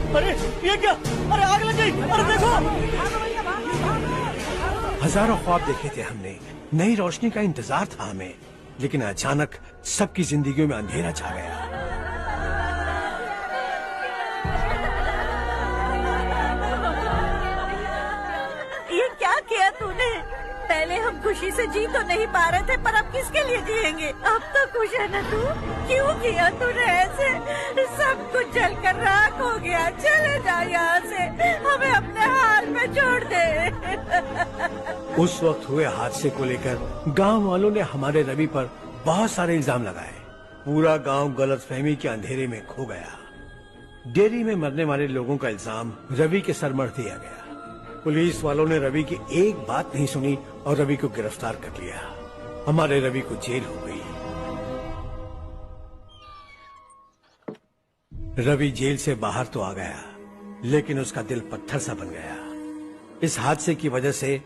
अरे ये क्या? अरे आग लग गई! अरे देखो! हजारों ख्वाब देखे थे हमने, नई रोशनी का इंतजार था हमें, लेकिन अचानक सबकी जिंदगियों में अंधेरा छा गया। ये क्या किया तूने? पहले हम खुशी से जी तो नहीं पा रहे थे, पर अब किसके लिए जिएंगे? अब तो खुश है ना तू? क्यों किया तूने ऐसे? सब कुछ जलकर राख हो गया। चले जा यहाँ से, हमें अपने हाल में छोड़ दे। उस वक्त हुए हादसे को लेकर गांव वालों ने हमारे रवि पर बहुत सारे इल्जाम लगाए। पूरा गांव गलतफहमी के अंधेरे में खो गया। डेयरी में मरने वाले लोगों का इल्जाम रवि के सर मढ़ दिया गया। पुलिस वालों ने रवि की एक बात नहीं सुनी और रवि को गिरफ्तार कर लिया। हमारे रवि को जेल हो गई। रवि जेल से बाहर तो आ गया, लेकिन उसका दिल पत्थर सा बन गया। इस हादसे की वजह से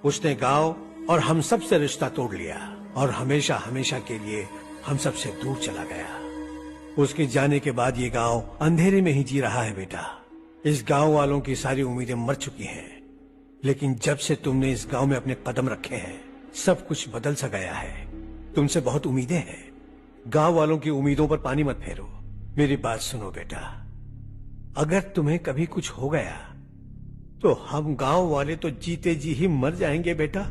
उसने गांव और हम सब से रिश्ता तोड़ लिया और हमेशा हमेशा के लिए हम सब से दूर चला गया। उसके जाने के बाद ये गांव अंधेरे में ही जी रहा है बेटा। इस गांव वालों की सारी उम्मीदें मर चुकी हैं, लेकिन जब से तुमने इस गांव में अपने कदम रखे हैं सब कुछ बदल सा गया है। तुमसे बहुत उम्मीदें हैं। गांव वालों की उम्मीदों पर पानी मत फेरो। मेरी बात सुनो बेटा, अगर तुम्हें कभी कुछ हो गया तो हम गांव वाले तो जीते जी ही मर जाएंगे बेटा।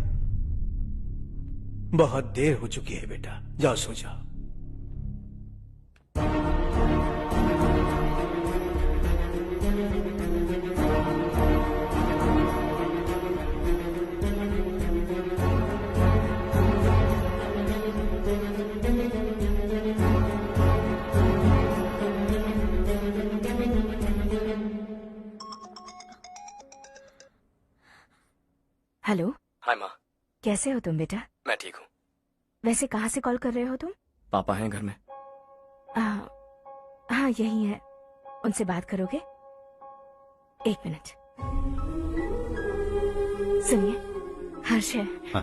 बहुत देर हो चुकी है बेटा, जाओ सो जाओ। हेलो। हाय माँ। कैसे हो तुम बेटा? मैं ठीक हूँ। वैसे कहाँ से कॉल कर रहे हो तुम? पापा हैं घर में। हाँ यही है। उनसे बात करोगे? एक मिनट सुनिए, हर्ष है। हाँ।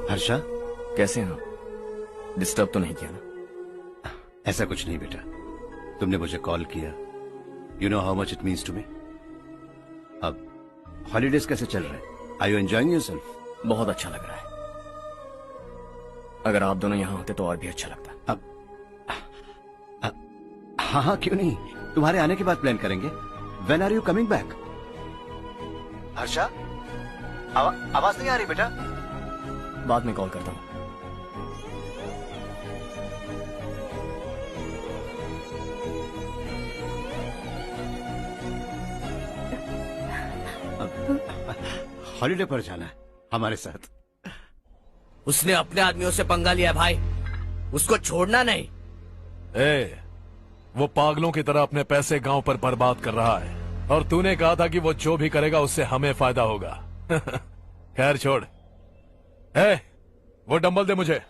हर्षा कैसे हैं? डिस्टर्ब तो नहीं किया ना? ऐसा कुछ नहीं बेटा, तुमने मुझे कॉल किया। You know how much it means to me. अब हॉलीडेज कैसे चल रहे हैं? Are you enjoying yourself? बहुत अच्छा लग रहा है। अगर आप दोनों यहाँ होते तो और भी अच्छा लगता। अब हाँ हाँ क्यों नहीं, तुम्हारे आने के बाद प्लान करेंगे। When are you coming back? Harsha आवाज नहीं आ रही बेटा। बाद में कॉल करता हूँ। हॉलीडे पर जाना है हमारे साथ। उसने अपने आदमियों से पंगा लिया भाई, उसको छोड़ना नहीं। वो पागलों की तरह अपने पैसे गांव पर बर्बाद कर रहा है और तूने कहा था कि वो जो भी करेगा उससे हमें फायदा होगा। खैर छोड़। वो डंबल दे मुझे।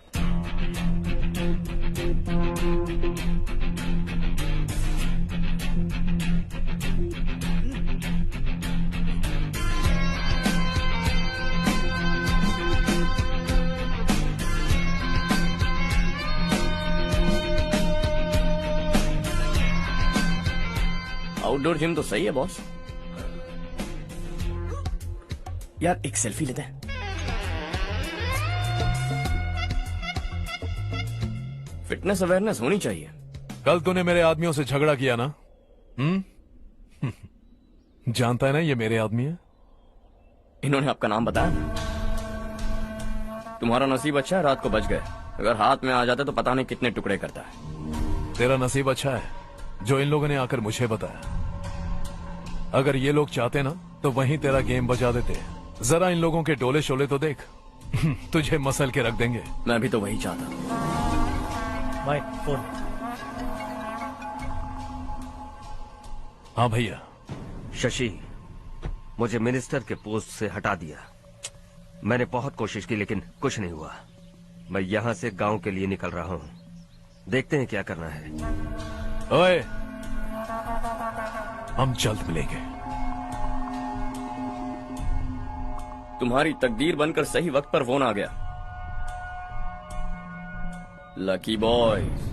आउटडोर जिम तो सही है बॉस। यार एक सेल्फी लेते हैं। फिटनेस अवेयरनेस होनी चाहिए। कल तूने मेरे आदमियों से झगड़ा किया ना? जानता है ना ये मेरे आदमी है। इन्होंने आपका नाम बताया? तुम्हारा नसीब अच्छा है रात को बच गए, अगर हाथ में आ जाते तो पता नहीं कितने टुकड़े करता है। तेरा नसीब अच्छा है जो इन लोगों ने आकर मुझे बताया। अगर ये लोग चाहते ना तो वहीं तेरा गेम बजा देते। जरा इन लोगों के डोले शोले तो देख। तुझे मसल के रख देंगे। मैं भी तो वही चाहता। भाई फोन। हाँ भैया। शशि, मुझे मिनिस्टर के पोस्ट से हटा दिया। मैंने बहुत कोशिश की लेकिन कुछ नहीं हुआ। मैं यहाँ से गांव के लिए निकल रहा हूँ। देखते हैं क्या करना है। ओए, हम जल्द मिलेंगे। तुम्हारी तकदीर बनकर सही वक्त पर फोन आ गया। Lucky boys.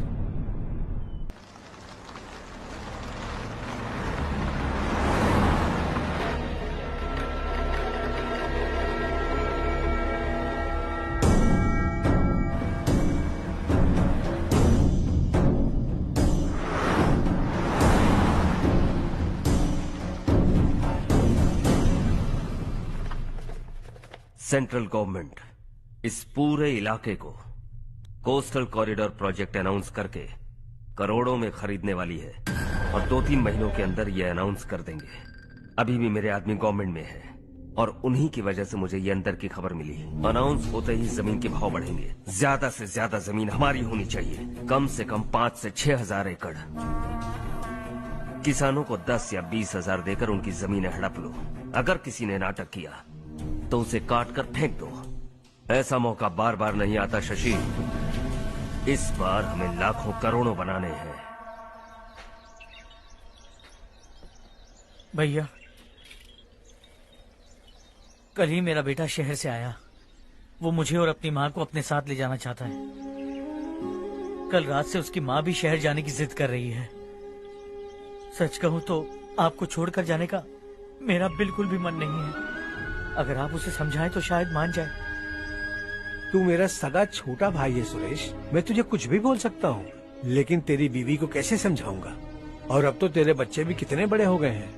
सेंट्रल गवर्नमेंट इस पूरे इलाके को कोस्टल कॉरिडोर प्रोजेक्ट अनाउंस करके करोड़ों में खरीदने वाली है और 2-3 महीनों के अंदर ये अनाउंस कर देंगे। अभी भी मेरे आदमी गवर्नमेंट में है और उन्हीं की वजह से मुझे ये अंदर की खबर मिली। अनाउंस होते ही जमीन के भाव बढ़ेंगे। ज्यादा से ज्यादा जमीन हमारी होनी चाहिए, कम से कम 5 से 6 हजार एकड़। किसानों को 10 या 20 हजार देकर उनकी जमीनें हड़प लो। अगर किसी ने नाटक किया तो उसे काट कर फेंक दो। ऐसा मौका बार बार नहीं आता शशि। इस बार हमें लाखों करोड़ों बनाने हैं। भैया, कल ही मेरा बेटा शहर से आया। वो मुझे और अपनी माँ को अपने साथ ले जाना चाहता है। कल रात से उसकी माँ भी शहर जाने की जिद कर रही है। सच कहूँ तो आपको छोड़कर जाने का मेरा बिल्कुल भी मन नहीं है। अगर आप उसे समझाएं तो शायद मान जाए। तू मेरा सगा छोटा भाई है सुरेश, मैं तुझे कुछ भी बोल सकता हूँ, लेकिन तेरी बीवी को कैसे समझाऊंगा? और अब तो तेरे बच्चे भी कितने बड़े हो गए हैं।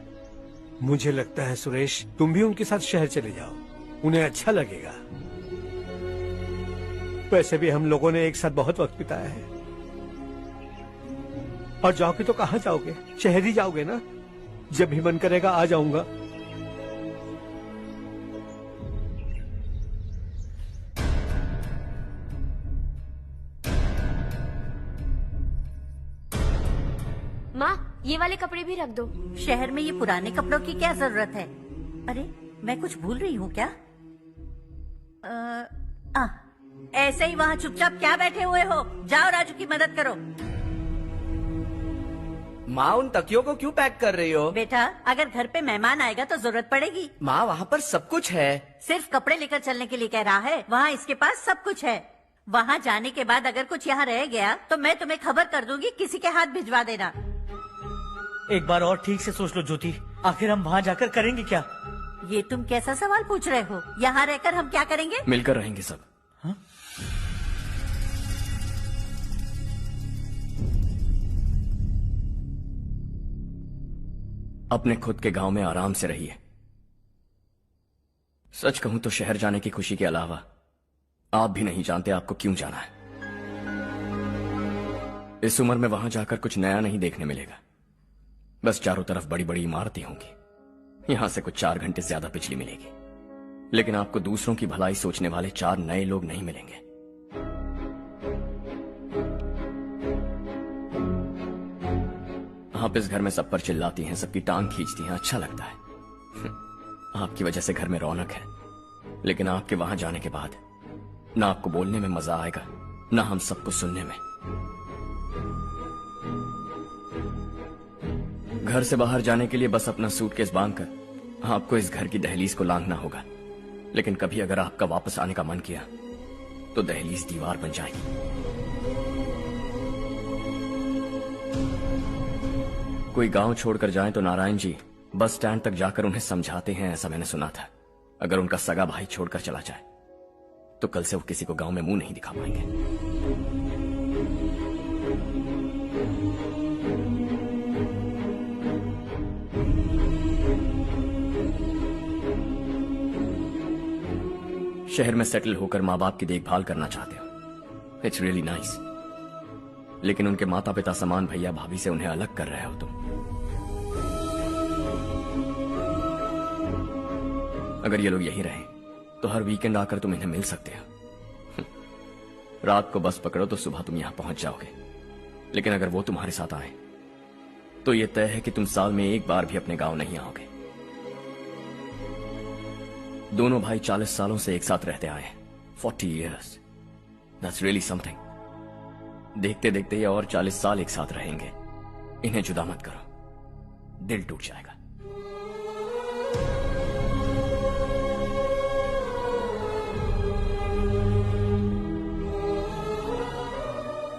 मुझे लगता है सुरेश, तुम भी उनके साथ शहर चले जाओ, उन्हें अच्छा लगेगा। वैसे भी हम लोगों ने एक साथ बहुत वक्त बिताया है। और जाओगे तो कहाँ जाओगे? शहर ही जाओगे ना? जब भी मन करेगा आ जाऊंगा। माँ, ये वाले कपड़े भी रख दो। शहर में ये पुराने कपड़ों की क्या जरूरत है? अरे मैं कुछ भूल रही हूँ क्या? ऐसे ही वहाँ चुपचाप क्या बैठे हुए हो? जाओ राजू की मदद करो। माँ, उन तकियों को क्यों पैक कर रही हो? बेटा, अगर घर पे मेहमान आएगा तो जरूरत पड़ेगी। माँ, वहाँ पर सब कुछ है। सिर्फ कपड़े लेकर चलने के लिए कह रहा है? वहाँ इसके पास सब कुछ है। वहाँ जाने के बाद अगर कुछ यहाँ रह गया तो मैं तुम्हें खबर कर दूंगी, किसी के हाथ भिजवा देना। एक बार और ठीक से सोच लो ज्योति, आखिर हम वहाँ जाकर करेंगे क्या? ये तुम कैसा सवाल पूछ रहे हो? यहाँ रहकर हम क्या करेंगे? मिलकर रहेंगे सब। हाँ? अपने खुद के गांव में आराम से रहिए। सच कहूं तो शहर जाने की खुशी के अलावा आप भी नहीं जानते आपको क्यों जाना है। इस उम्र में वहां जाकर कुछ नया नहीं देखने मिलेगा। बस चारों तरफ बड़ी बड़ी इमारतें होंगी। यहां से कुछ 4 घंटे ज्यादा बिजली मिलेगी, लेकिन आपको दूसरों की भलाई सोचने वाले 4 नए लोग नहीं मिलेंगे। आप इस घर में सब पर चिल्लाती हैं, सबकी टांग खींचती हैं, अच्छा लगता है। आपकी वजह से घर में रौनक है, लेकिन आपके वहां जाने के बाद ना आपको बोलने में मजा आएगा, ना हम सबको सुनने में। घर से बाहर जाने के लिए बस अपना सूटकेस बांधकर आपको इस घर की दहलीज को लांघना होगा। लेकिन कभी अगर आपका वापस आने का मन किया तो दहलीज दीवार बन जाएगी। कोई गांव छोड़कर जाए तो नारायण जी बस स्टैंड तक जाकर उन्हें समझाते हैं, ऐसा मैंने सुना था। अगर उनका सगा भाई छोड़कर चला जाए तो कल से वो किसी को गांव में मुंह नहीं दिखा पाएंगे। शहर में सेटल होकर माँ बाप की देखभाल करना चाहते हो, इट्स रियली नाइस। लेकिन उनके माता पिता समान भैया भाभी से उन्हें अलग कर रहे हो तुम। अगर ये लोग यहीं रहे तो हर वीकेंड आकर तुम इन्हें मिल सकते हो। रात को बस पकड़ो तो सुबह तुम यहां पहुंच जाओगे। लेकिन अगर वो तुम्हारे साथ आए तो ये तय है कि तुम साल में एक बार भी अपने गांव नहीं आओगे। दोनों भाई 40 सालों से एक साथ रहते आए हैं, 40 years. That's really something. देखते देखते ये और 40 साल एक साथ रहेंगे। इन्हें जुदा मत करो, दिल टूट जाएगा।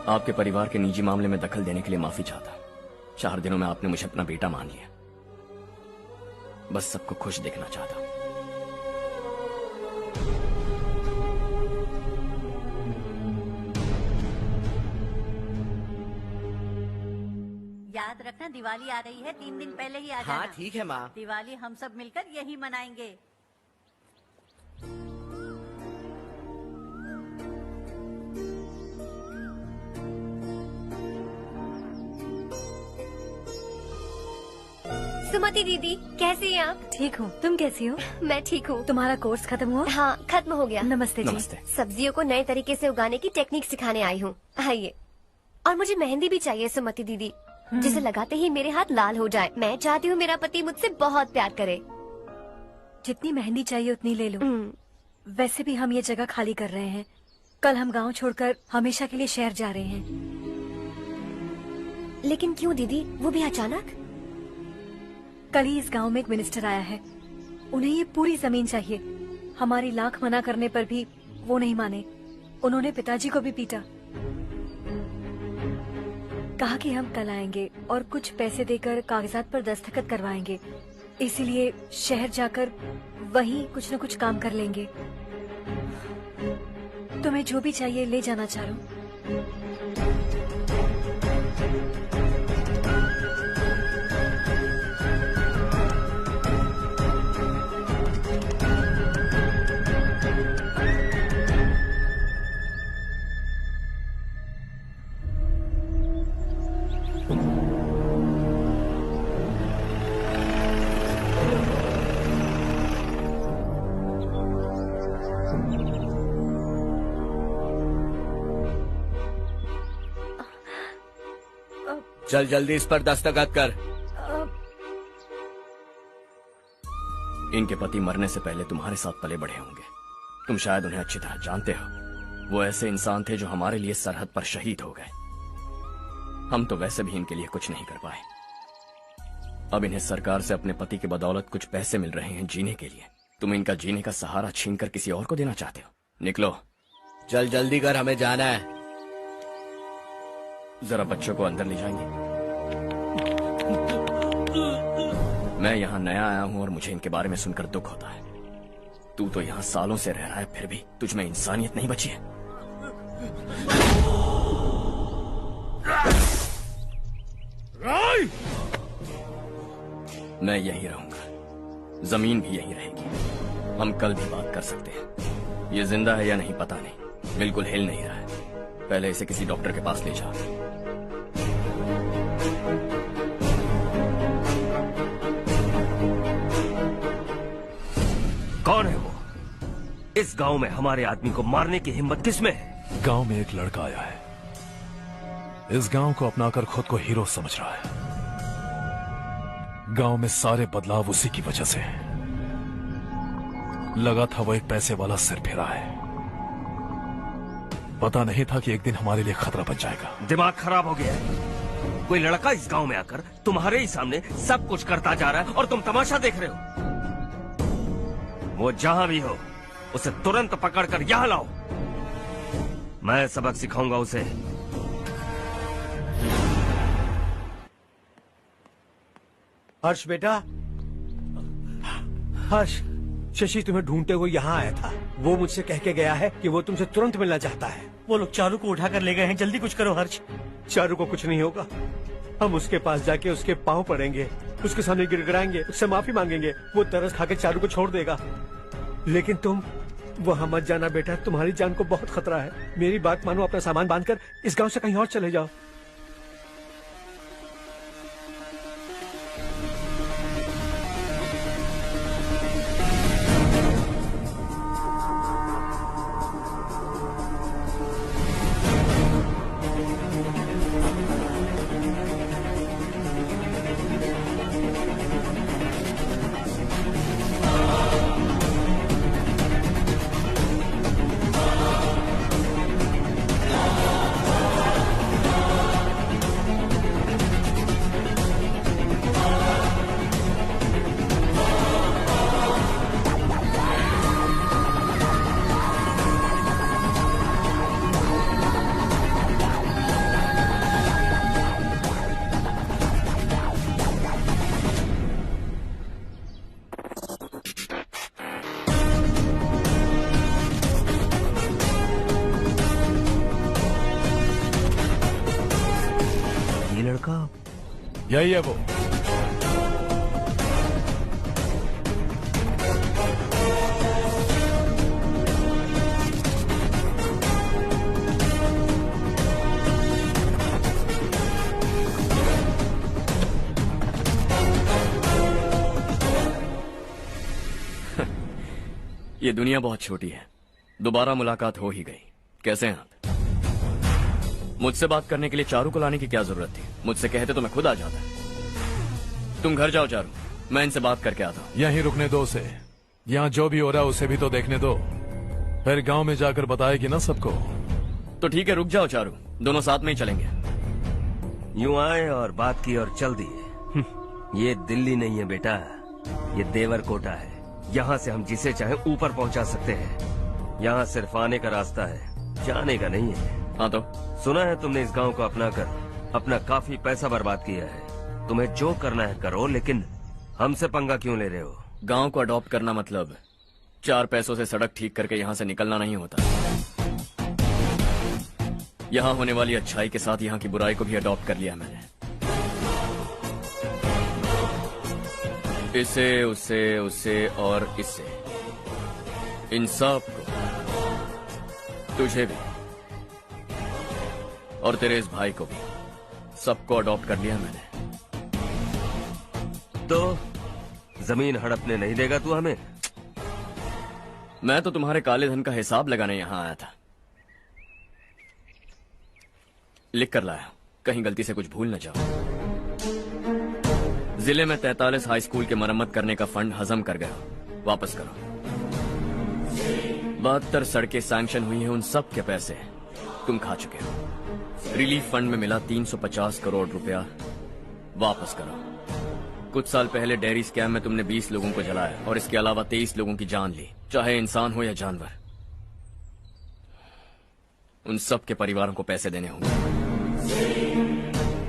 आपके परिवार के निजी मामले में दखल देने के लिए माफी चाहता। 4 दिनों में आपने मुझे अपना बेटा मान लिया। बस सबको खुश देखना चाहता। याद रखना, दिवाली आ रही है, 3 दिन पहले ही आ जाना। हाँ ठीक है माँ। दिवाली हम सब मिलकर यही मनाएंगे। सुमति दीदी, कैसी हैं आप? ठीक हूँ, तुम कैसी हो? मैं ठीक हूँ। तुम्हारा कोर्स खत्म हुआ? हाँ, खत्म हो गया। नमस्ते जी। नमस्ते। सब्जियों को नए तरीके से उगाने की टेक्निक सिखाने आई हूँ। आइए। और मुझे मेहंदी भी चाहिए सुमति दीदी, जिसे लगाते ही मेरे हाथ लाल हो जाए। मैं चाहती हूँ मेरा पति मुझसे बहुत प्यार करे। जितनी मेहंदी चाहिए उतनी ले लो। वैसे भी हम ये जगह खाली कर रहे हैं। कल हम गांव छोड़कर हमेशा के लिए शहर जा रहे हैं। लेकिन क्यों दीदी, वो भी अचानक? कल ही इस गांव में एक मिनिस्टर आया है, उन्हें ये पूरी जमीन चाहिए। हमारी लाख मना करने पर भी वो नहीं माने। उन्होंने पिताजी को भी पीटा। कहा कि हम कल आएंगे और कुछ पैसे देकर कागजात पर दस्तखत करवाएंगे। इसीलिए शहर जाकर वहीं कुछ न कुछ काम कर लेंगे। तुम्हें जो भी चाहिए ले जाना चारो। चल जल्दी इस पर दस्तखत कर। इनके पति मरने से पहले तुम्हारे साथ पले बढ़े होंगे। तुम शायद उन्हें अच्छी तरह जानते हो। वो ऐसे इंसान थे जो हमारे लिए सरहद पर शहीद हो गए। हम तो वैसे भी इनके लिए कुछ नहीं कर पाए। अब इन्हें सरकार से अपने पति की बदौलत कुछ पैसे मिल रहे हैं जीने के लिए। तुम इनका जीने का सहारा छीनकर किसी और को देना चाहते हो? निकलो। चल जल्दी कर, हमें जाना है। जरा बच्चों को अंदर ले जाएंगे। मैं यहाँ नया आया हूँ और मुझे इनके बारे में सुनकर दुख होता है। तू तो यहाँ सालों से रह रहा है, फिर भी तुझ में इंसानियत नहीं बची है। मैं यही रहूंगा, जमीन भी यही रहेगी। हम कल भी बात कर सकते हैं। ये जिंदा है या नहीं पता नहीं, बिल्कुल हिल नहीं रहा है। पहले इसे किसी डॉक्टर के पास ले जा। कौन है वो? इस गांव में हमारे आदमी को मारने की हिम्मत किसमें है? गांव में एक लड़का आया है, इस गांव को अपनाकर खुद को हीरो समझ रहा है। गांव में सारे बदलाव उसी की वजह से हैं। लगा था वो एक पैसे वाला सिर फेरा है। पता नहीं था कि एक दिन हमारे लिए खतरा बन जाएगा। दिमाग खराब हो गया है। कोई लड़का इस गांव में आकर तुम्हारे ही सामने सब कुछ करता जा रहा है और तुम तमाशा देख रहे हो। वो जहां भी हो उसे तुरंत पकड़कर यहां लाओ। मैं सबक सिखाऊंगा उसे। हर्ष बेटा, हर्ष, शशि तुम्हें ढूंढते हुए यहाँ आया था। वो मुझसे कह के गया है कि वो तुमसे तुरंत मिलना चाहता है। वो लोग चारू को उठाकर ले गए हैं, जल्दी कुछ करो हर्ष। चारू को कुछ नहीं होगा। हम उसके पास जाके उसके पांव पड़ेंगे, उसके सामने गिड़गिड़ाएंगे, उससे माफी मांगेंगे। वो तरस खा के चारू को छोड़ देगा। लेकिन तुम वहां मत जाना बेटा, तुम्हारी जान को बहुत खतरा है। मेरी बात मानो, अपना सामान बांधकर इस गांव से कहीं और चले जाओ। यही है वो। ये दुनिया बहुत छोटी है। दोबारा मुलाकात हो ही गई। कैसे हैं आप? मुझसे बात करने के लिए चारू को लाने की क्या जरूरत थी? मुझसे कहते तो मैं खुद आ जाता। तुम घर जाओ चारू, मैं इनसे बात करके आता हूँ। यहीं रुकने दो उसे। यहाँ जो भी हो रहा है उसे भी तो देखने दो, फिर गांव में जाकर बताएगी ना सबको। तो ठीक है, रुक जाओ चारू, दोनों साथ में ही चलेंगे। यूं आए और बात की और चल दिए। ये दिल्ली नहीं है बेटा, ये देवरकोटा है। यहाँ से हम जिसे चाहे ऊपर पहुँचा सकते हैं। यहाँ सिर्फ आने का रास्ता है, जाने का नहीं है। हाँ तो सुना है तुमने इस गांव को अपना कर अपना काफी पैसा बर्बाद किया है। तुम्हें जो करना है करो, लेकिन हमसे पंगा क्यों ले रहे हो? गांव को अडॉप्ट करना मतलब 4 पैसों से सड़क ठीक करके यहाँ से निकलना नहीं होता। यहाँ होने वाली अच्छाई के साथ यहाँ की बुराई को भी अडॉप्ट कर लिया मैंने। इसे, उसे और इससे, इन सब को, तुझे भी और तेरे इस भाई को भी, सबको अडॉप्ट कर लिया मैंने। तो जमीन हड़पने नहीं देगा तू हमें? मैं तो तुम्हारे काले धन का हिसाब लगाने यहाँ आया था। लिख कर लाया, कहीं गलती से कुछ भूल न जाओ। जिले में 43 हाई स्कूल के मरम्मत करने का फंड हजम कर गया, वापस करो। 72 सड़कें सैंक्शन हुई हैं, उन सब के पैसे तुम खा चुके हो। रिलीफ फंड में मिला 350 करोड़ रुपया, वापस करो। कुछ साल पहले डेयरी स्कैम में तुमने 20 लोगों को जलाया और इसके अलावा 23 लोगों की जान ली, चाहे इंसान हो या जानवर। उन सब के परिवारों को पैसे देने होंगे।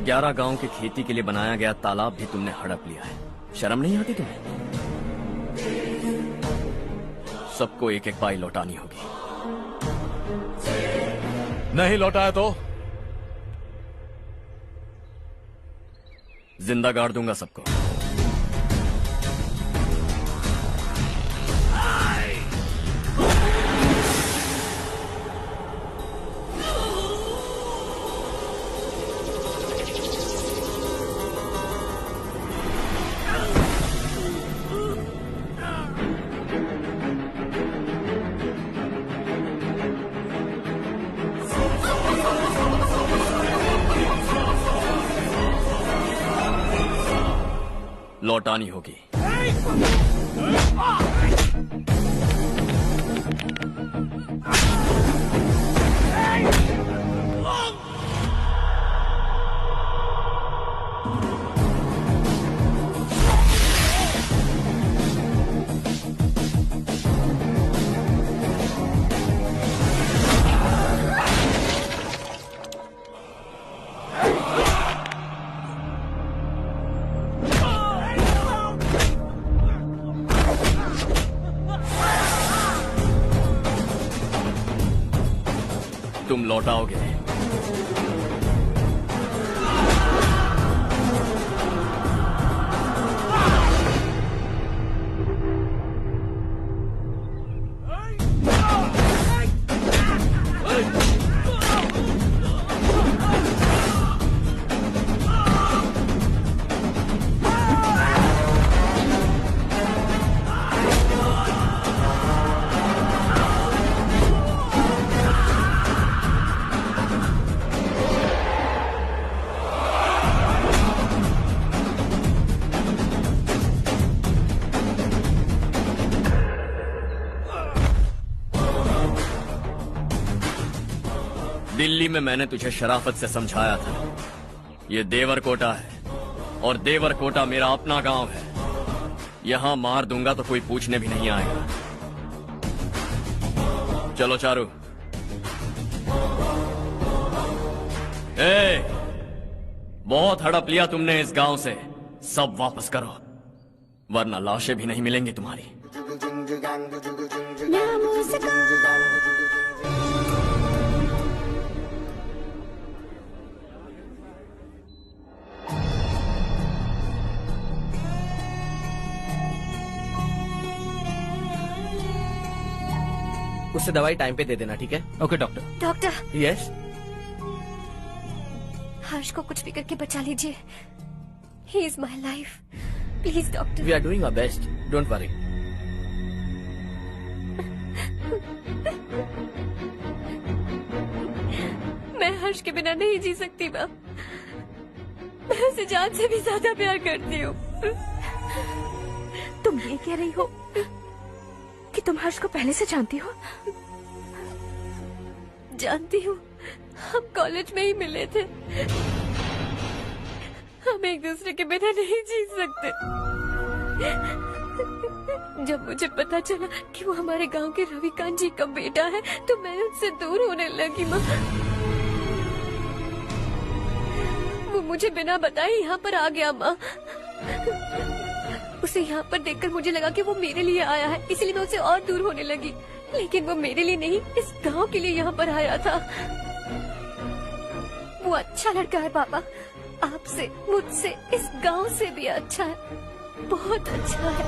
11 गांव के खेती के लिए बनाया गया तालाब भी तुमने हड़प लिया है। शर्म नहीं आती तुम्हें? सबको एक एक पाई लौटानी होगी। नहीं लौटाया तो जिंदा गाड़ दूंगा सबको। लौटानी होगी। तुम लौटाओगे। दिल्ली में मैंने तुझे शराफत से समझाया था, ये देवरकोटा है और देवरकोटा मेरा अपना गांव है। यहां मार दूंगा तो कोई पूछने भी नहीं आएगा। चलो चारू। बहुत हड़प लिया तुमने इस गांव से, सब वापस करो वरना लाशें भी नहीं मिलेंगी तुम्हारी। उससे दवाई टाइम पे दे देना, ठीक है? Okay doctor. Doctor. Yes. Harsh को कुछ भी करके बचा लीजिए। He is my life, please doctor. We are doing our best, don't worry. मैं हर्ष के बिना नहीं जी सकती मैम। मैं उसे जान से भी ज्यादा प्यार करती हूँ। तुम ये कह रही हो कि तुम हर्ष को पहले से जानती हो? जानती हूँ, हम कॉलेज में ही मिले थे। हम एक दूसरे के बिना नहीं जी सकते। जब मुझे पता चला कि वो हमारे गांव के रविकांत जी का बेटा है तो मैं उनसे दूर होने लगी माँ। वो मुझे बिना बताए यहाँ पर आ गया माँ। उसे यहाँ पर देखकर मुझे लगा कि वो मेरे लिए आया है, इसलिए मैं उसे और दूर होने लगी। लेकिन वो मेरे लिए नहीं, इस गांव के लिए यहाँ पर आया था। वो अच्छा लड़का है पापा, आपसे, मुझसे, इस गांव से भी अच्छा है, बहुत अच्छा है।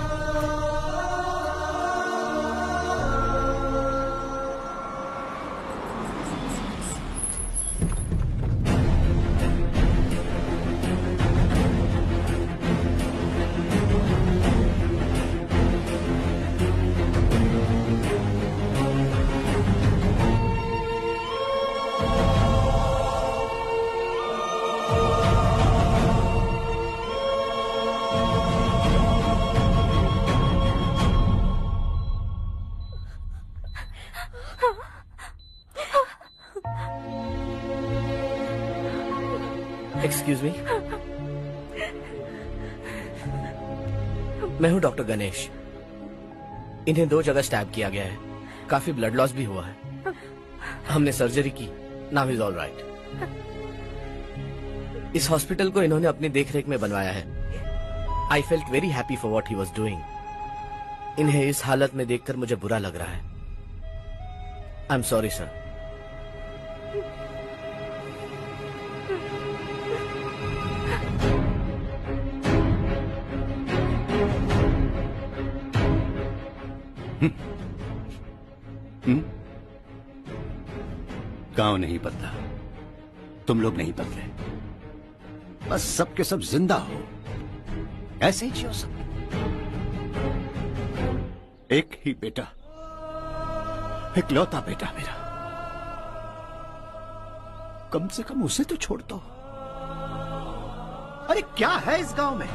एक्सक्यूज मी, मैं हूं डॉक्टर गणेश। इन्हें 2 जगह स्टैब किया गया है, काफी ब्लड लॉस भी हुआ है। हमने सर्जरी की, नाउ इज ऑल राइट। इस हॉस्पिटल को इन्होंने अपनी देखरेख में बनवाया है। I felt very happy for what he was doing. इन्हें इस हालत में देखकर मुझे बुरा लग रहा है। I am sorry sir. गांव नहीं बदला, तुम लोग नहीं बदले, बस सबके सब जिंदा हो, ऐसे ही जियो सब। एक ही बेटा, इकलौता बेटा मेरा, कम से कम उसे तो छोड़ दो। अरे क्या है इस गांव में?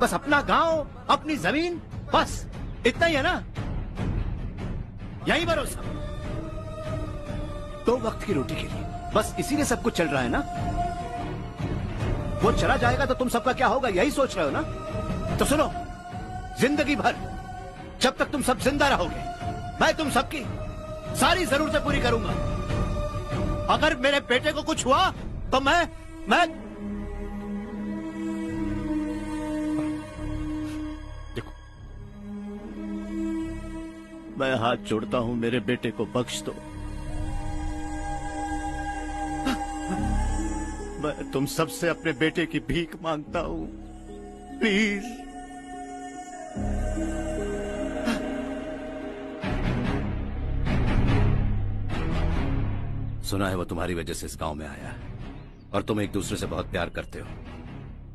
बस अपना गांव, अपनी जमीन, बस इतना ही है ना? यही भरोसा, 2 वक्त की रोटी के लिए, बस इसीलिए सब कुछ चल रहा है ना? वो चला जाएगा तो तुम सबका क्या होगा, यही सोच रहे हो ना? तो सुनो, जिंदगी भर जब तक तुम सब जिंदा रहोगे, मैं तुम सबकी सारी जरूरतें पूरी करूंगा। अगर मेरे बेटे को कुछ हुआ तो मैं देखो, मैं हाथ जोड़ता हूं, मेरे बेटे को बख्श दो। मैं तुम सबसे अपने बेटे की भीख मांगता हूं, प्लीज। सुना है वो तुम्हारी वजह से इस गांव में आया है और तुम एक दूसरे से बहुत प्यार करते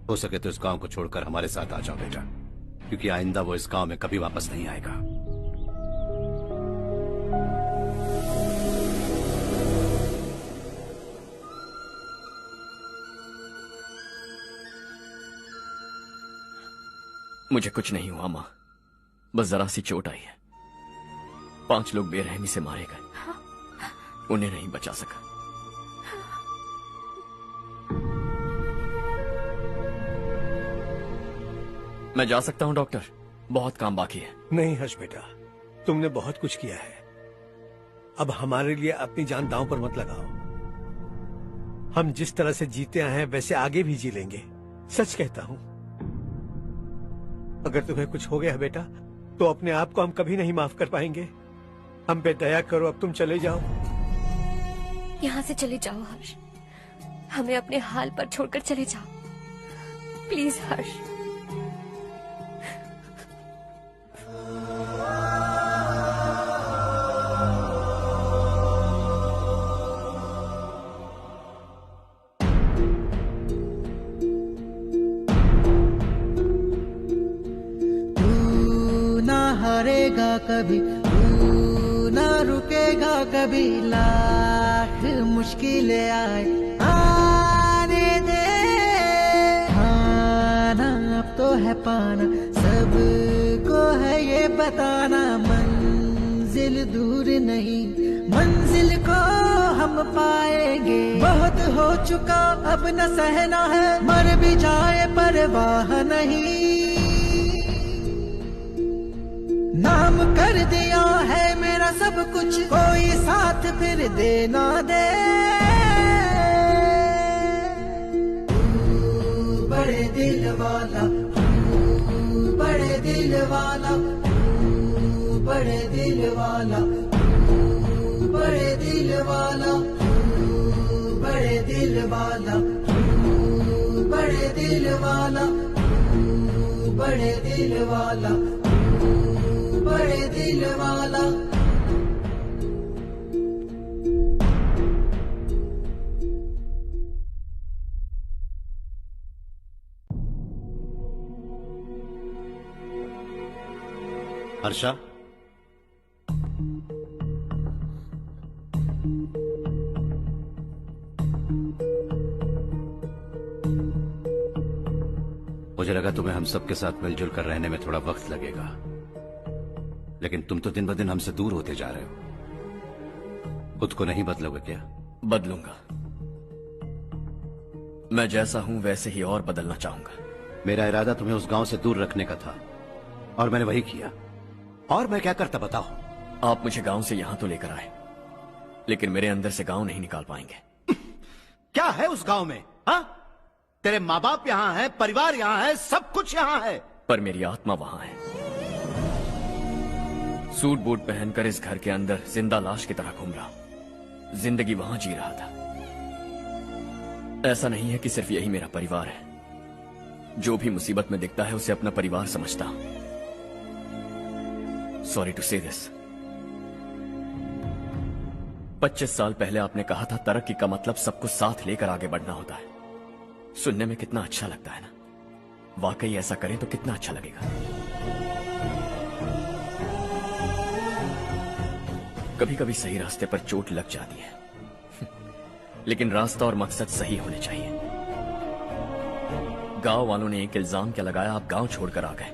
हो सके तो इस गांव को छोड़कर हमारे साथ आ जाओ बेटा, क्योंकि आइंदा वो इस गांव में कभी वापस नहीं आएगा। मुझे कुछ नहीं हुआ माँ, बस जरा सी चोट आई है। 5 लोग बेरहमी से मारे गए, उन्हें नहीं बचा सका। मैं जा सकता हूँ डॉक्टर, बहुत काम बाकी है। नहीं हर्ष बेटा, तुमने बहुत कुछ किया है, अब हमारे लिए अपनी जान दांव पर मत लगाओ। हम जिस तरह से जीते आए हैं वैसे आगे भी जी लेंगे, सच कहता हूँ। अगर तुम्हें कुछ हो गया बेटा तो अपने आप को हम कभी नहीं माफ कर पाएंगे। हम पे दया करो, अब तुम चले जाओ। यहाँ से चले जाओ हर्ष, हमें अपने हाल पर छोड़कर चले जाओ, प्लीज हर्ष। हारेगा कभी, तू ना रुकेगा कभी, लाख मुश्किलें आए आने दे। खाना अब तो है पाना, सबको है ये बताना, मंजिल दूर नहीं, मंजिल को हम पाएंगे। बहुत हो चुका अब न सहना है, मर भी जाए परवाह नहीं। नाम कर दिया है मेरा सब कुछ, कोई साथ फिर दे ना दे। बड़े दिल वाला, बड़े दिल वाला, बड़े दिल वाला, बड़े दिल वाला, बड़े दिल वाला, बड़े दिल वाला, बड़े दिल वाला, बड़े दिल वाला। हर्षा, मुझे लगा तुम्हें हम सबके साथ मिलजुल कर रहने में थोड़ा वक्त लगेगा, लेकिन तुम तो दिन ब दिन हमसे दूर होते जा रहे हो। खुद को नहीं बदलोगे क्या? बदलूंगा। मैं जैसा हूं वैसे ही और बदलना चाहूंगा। मेरा इरादा तुम्हें उस गांव से दूर रखने का था और मैंने वही किया। और मैं क्या करता बताओ? आप मुझे गांव से यहां तो लेकर आए, लेकिन मेरे अंदर से गांव नहीं निकाल पाएंगे। क्या है उस गांव में? हाँ, तेरे माँ बाप यहाँ है, परिवार यहाँ है, सब कुछ यहाँ है, पर मेरी आत्मा वहां है। सूट बूट पहनकर इस घर के अंदर जिंदा लाश की तरह घूम रहा हूं। जिंदगी वहां जी रहा था। ऐसा नहीं है कि सिर्फ यही मेरा परिवार है। जो भी मुसीबत में दिखता है उसे अपना परिवार समझता हूं। सॉरी टू से दिस। 25 साल पहले आपने कहा था तरक्की का मतलब सबको साथ लेकर आगे बढ़ना होता है। सुनने में कितना अच्छा लगता है ना? वाकई ऐसा करें तो कितना अच्छा लगेगा। कभी कभी सही रास्ते पर चोट लग जाती है, लेकिन रास्ता और मकसद सही होने चाहिए। गांव वालों ने एक इल्जाम क्या लगाया, आप गांव छोड़कर आ गए,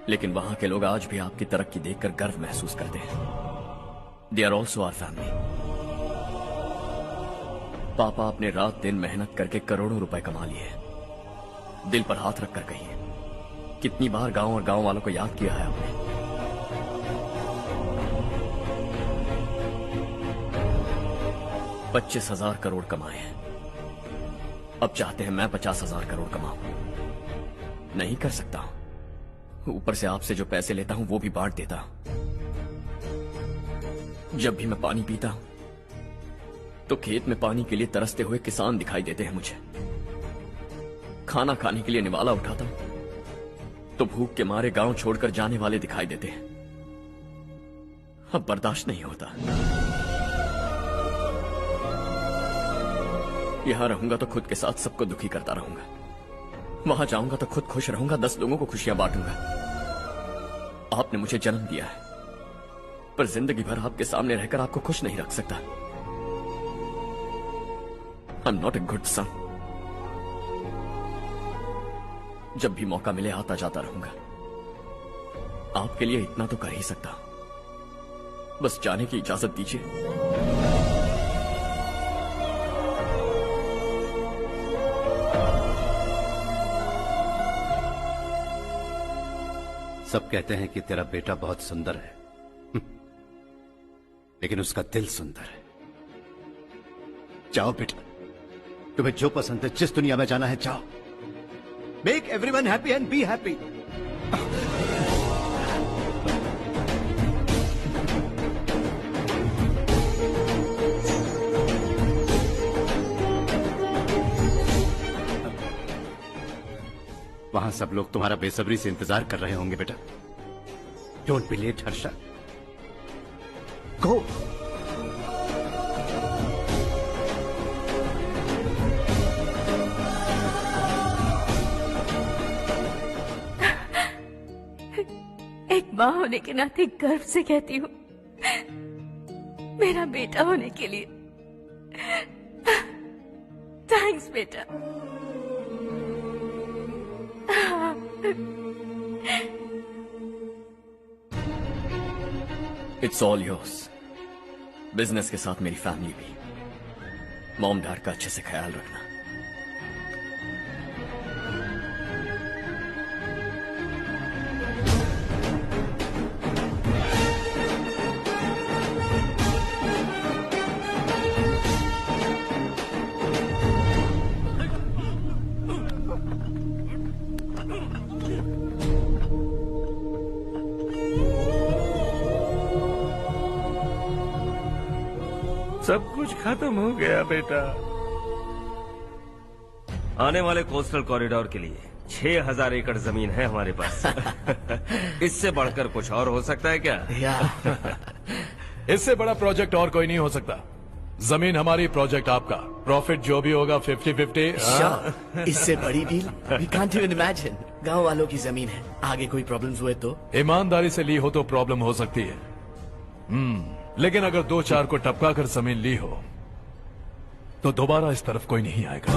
लेकिन वहां के लोग आज भी आपकी तरक्की देखकर गर्व महसूस करते हैं। They are also our family. पापा आपने रात दिन मेहनत करके करोड़ों रुपए कमा लिए। दिल पर हाथ रखकर कहिए, कितनी बार गांव और गांव वालों को याद किया है आपने? $25,000 करोड़ कमाए हैं। अब चाहते हैं मैं 50,000 करोड़ कमाऊं। नहीं कर सकता हूं। ऊपर से आपसे जो पैसे लेता हूं वो भी बांट देता हूं। जब भी मैं पानी पीता हूं तो खेत में पानी के लिए तरसते हुए किसान दिखाई देते हैं मुझे। खाना खाने के लिए निवाला उठाता हूं तो भूख के मारे गांव छोड़कर जाने वाले दिखाई देते हैं। अब बर्दाश्त नहीं होता। यहां रहूंगा तो खुद के साथ सबको दुखी करता रहूंगा। वहां जाऊंगा तो खुद खुश रहूंगा, 10 लोगों को खुशियां बांटूंगा। आपने मुझे जन्म दिया है, पर जिंदगी भर आपके सामने रहकर आपको खुश नहीं रख सकता। I am not a good son. जब भी मौका मिले आता जाता रहूंगा। आपके लिए इतना तो कर ही सकता, बस जाने की इजाजत दीजिए। सब कहते हैं कि तेरा बेटा बहुत सुंदर है, लेकिन उसका दिल सुंदर है। जाओ बेटा, तुम्हें जो पसंद है, जिस दुनिया में जाना है जाओ। Make everyone happy and be happy. वहां सब लोग तुम्हारा बेसब्री से इंतजार कर रहे होंगे बेटा। डोंट बी लेट हर्षा, गो। एक माँ होने के नाते गर्व से कहती हूँ, मेरा बेटा होने के लिए थैंक्स बेटा। It's all yours. बिजनेस के साथ मेरी फैमिली भी। मॉम डैड का अच्छे से ख्याल रखना। सब कुछ खत्म हो गया बेटा। आने वाले कोस्टल कॉरिडोर के लिए 6000 एकड़ जमीन है हमारे पास। इससे बढ़कर कुछ और हो सकता है क्या? इससे बड़ा प्रोजेक्ट और कोई नहीं हो सकता। जमीन हमारी, प्रोजेक्ट आपका। प्रॉफिट जो भी होगा 50-50। इससे बड़ी deal we can't even imagine. गांव वालों की जमीन है, आगे कोई प्रॉब्लम्स हुए तो? ईमानदारी से ली हो तो प्रॉब्लम हो सकती है, लेकिन अगर 2-4 को टपका कर जमीन ली हो तो दोबारा इस तरफ कोई नहीं आएगा।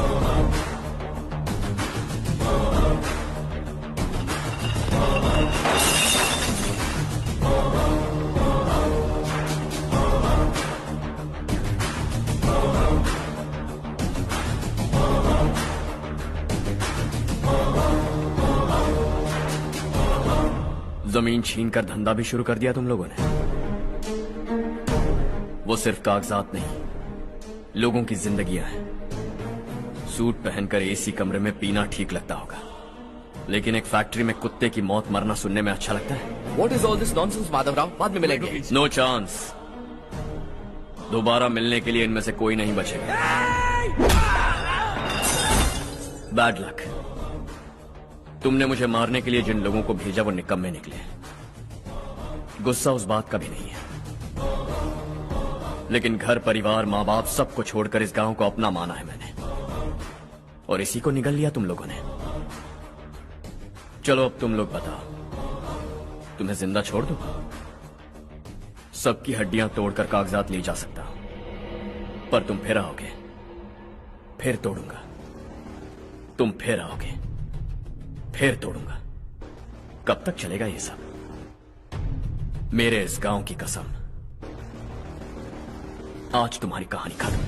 जमीन छीन कर धंधा भी शुरू कर दिया तुम लोगों ने। वो सिर्फ कागजात नहीं, लोगों की जिंदगियां हैं। सूट पहनकर एसी कमरे में पीना ठीक लगता होगा, लेकिन एक फैक्ट्री में कुत्ते की मौत मरना सुनने में अच्छा लगता है। What is all this nonsense, Madhavrao? बाद में मिलेंगे। No chance. दोबारा मिलने के लिए इनमें से कोई नहीं बचेगा। Bad luck. तुमने मुझे मारने के लिए जिन लोगों को भेजा वो निकम्मे निकले। गुस्सा उस बात का भी नहीं है, लेकिन घर परिवार माँ बाप सबको छोड़कर इस गांव को अपना माना है मैंने, और इसी को निगल लिया तुम लोगों ने। चलो अब तुम लोग बताओ, तुम्हें जिंदा छोड़ दूं? सबकी हड्डियां तोड़कर कागजात ले जा सकता हूं, पर तुम फिर आओगे, फिर तोड़ूंगा। तुम फिर आओगे, फिर तोड़ूंगा। कब तक चलेगा ये सब? मेरे इस गांव की कसम, आज तुम्हारी कहानी खत्म।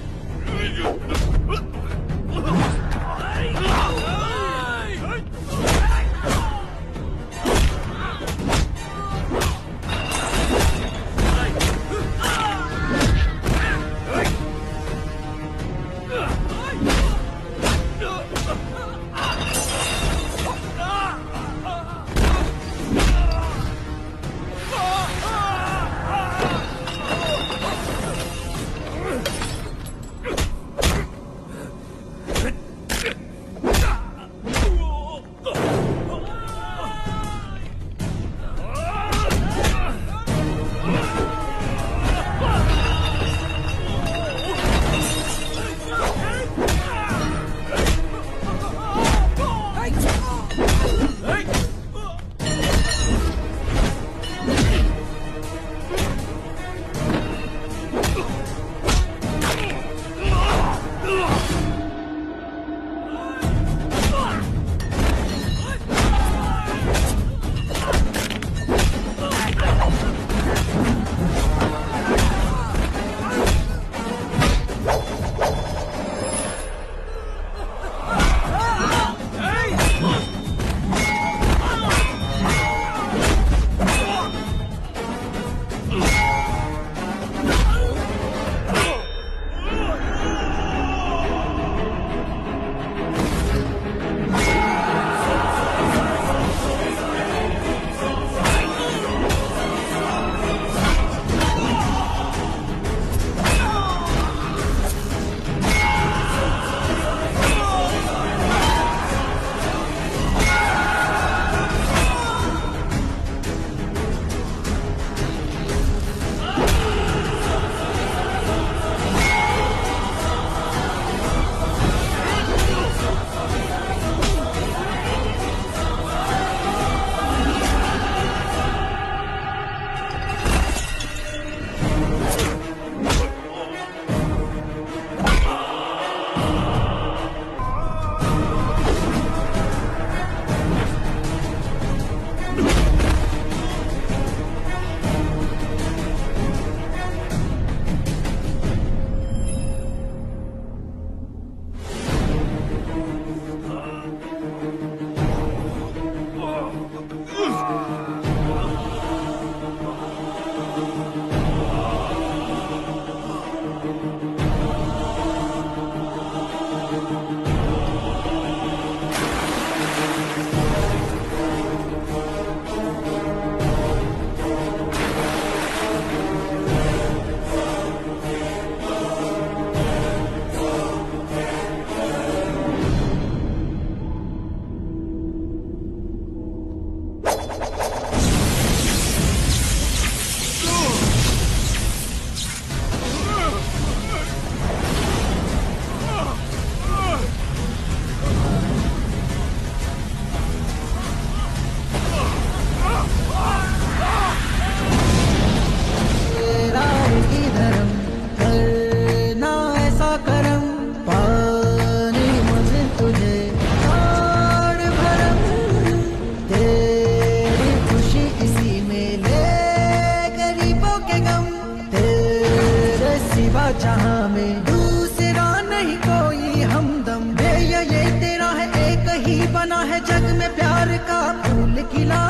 जहां में दूसरा नहीं कोई हमदम दे ये तेरा है एक ही बना है जग में प्यार का फूल खिला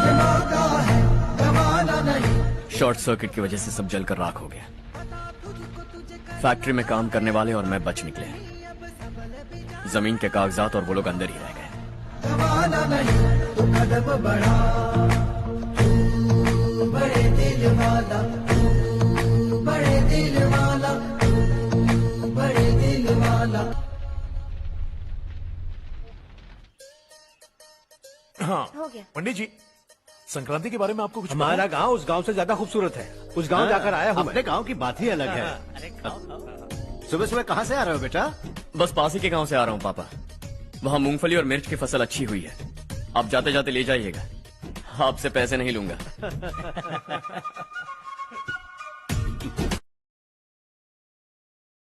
ये मौका है गवाना नहीं। शॉर्ट सर्किट की वजह से सब जलकर राख हो गया। फैक्ट्री में काम करने वाले और मैं बच निकले। जमीन के कागजात और वो लोग अंदर ही रह गए। गवाना नहीं तू कदम बढ़ा, तू बड़े दिल वाला, तू बड़े दिल वाला, तू बड़े दिल वाला। हाँ हो गया। पंडित जी, संक्रांति के बारे में आपको कुछ हमारा गांव उस गांव से ज्यादा खूबसूरत है। उस गांव जाकर आया हूँ। अपने गांव की बात ही अलग है। सुबह सुबह कहाँ से आ रहे हो बेटा? बस पास ही के गांव से आ रहा हूँ पापा। वहाँ मूंगफली और मिर्च की फसल अच्छी हुई है। आप जाते जाते ले जाइएगा। आपसे पैसे नहीं लूंगा।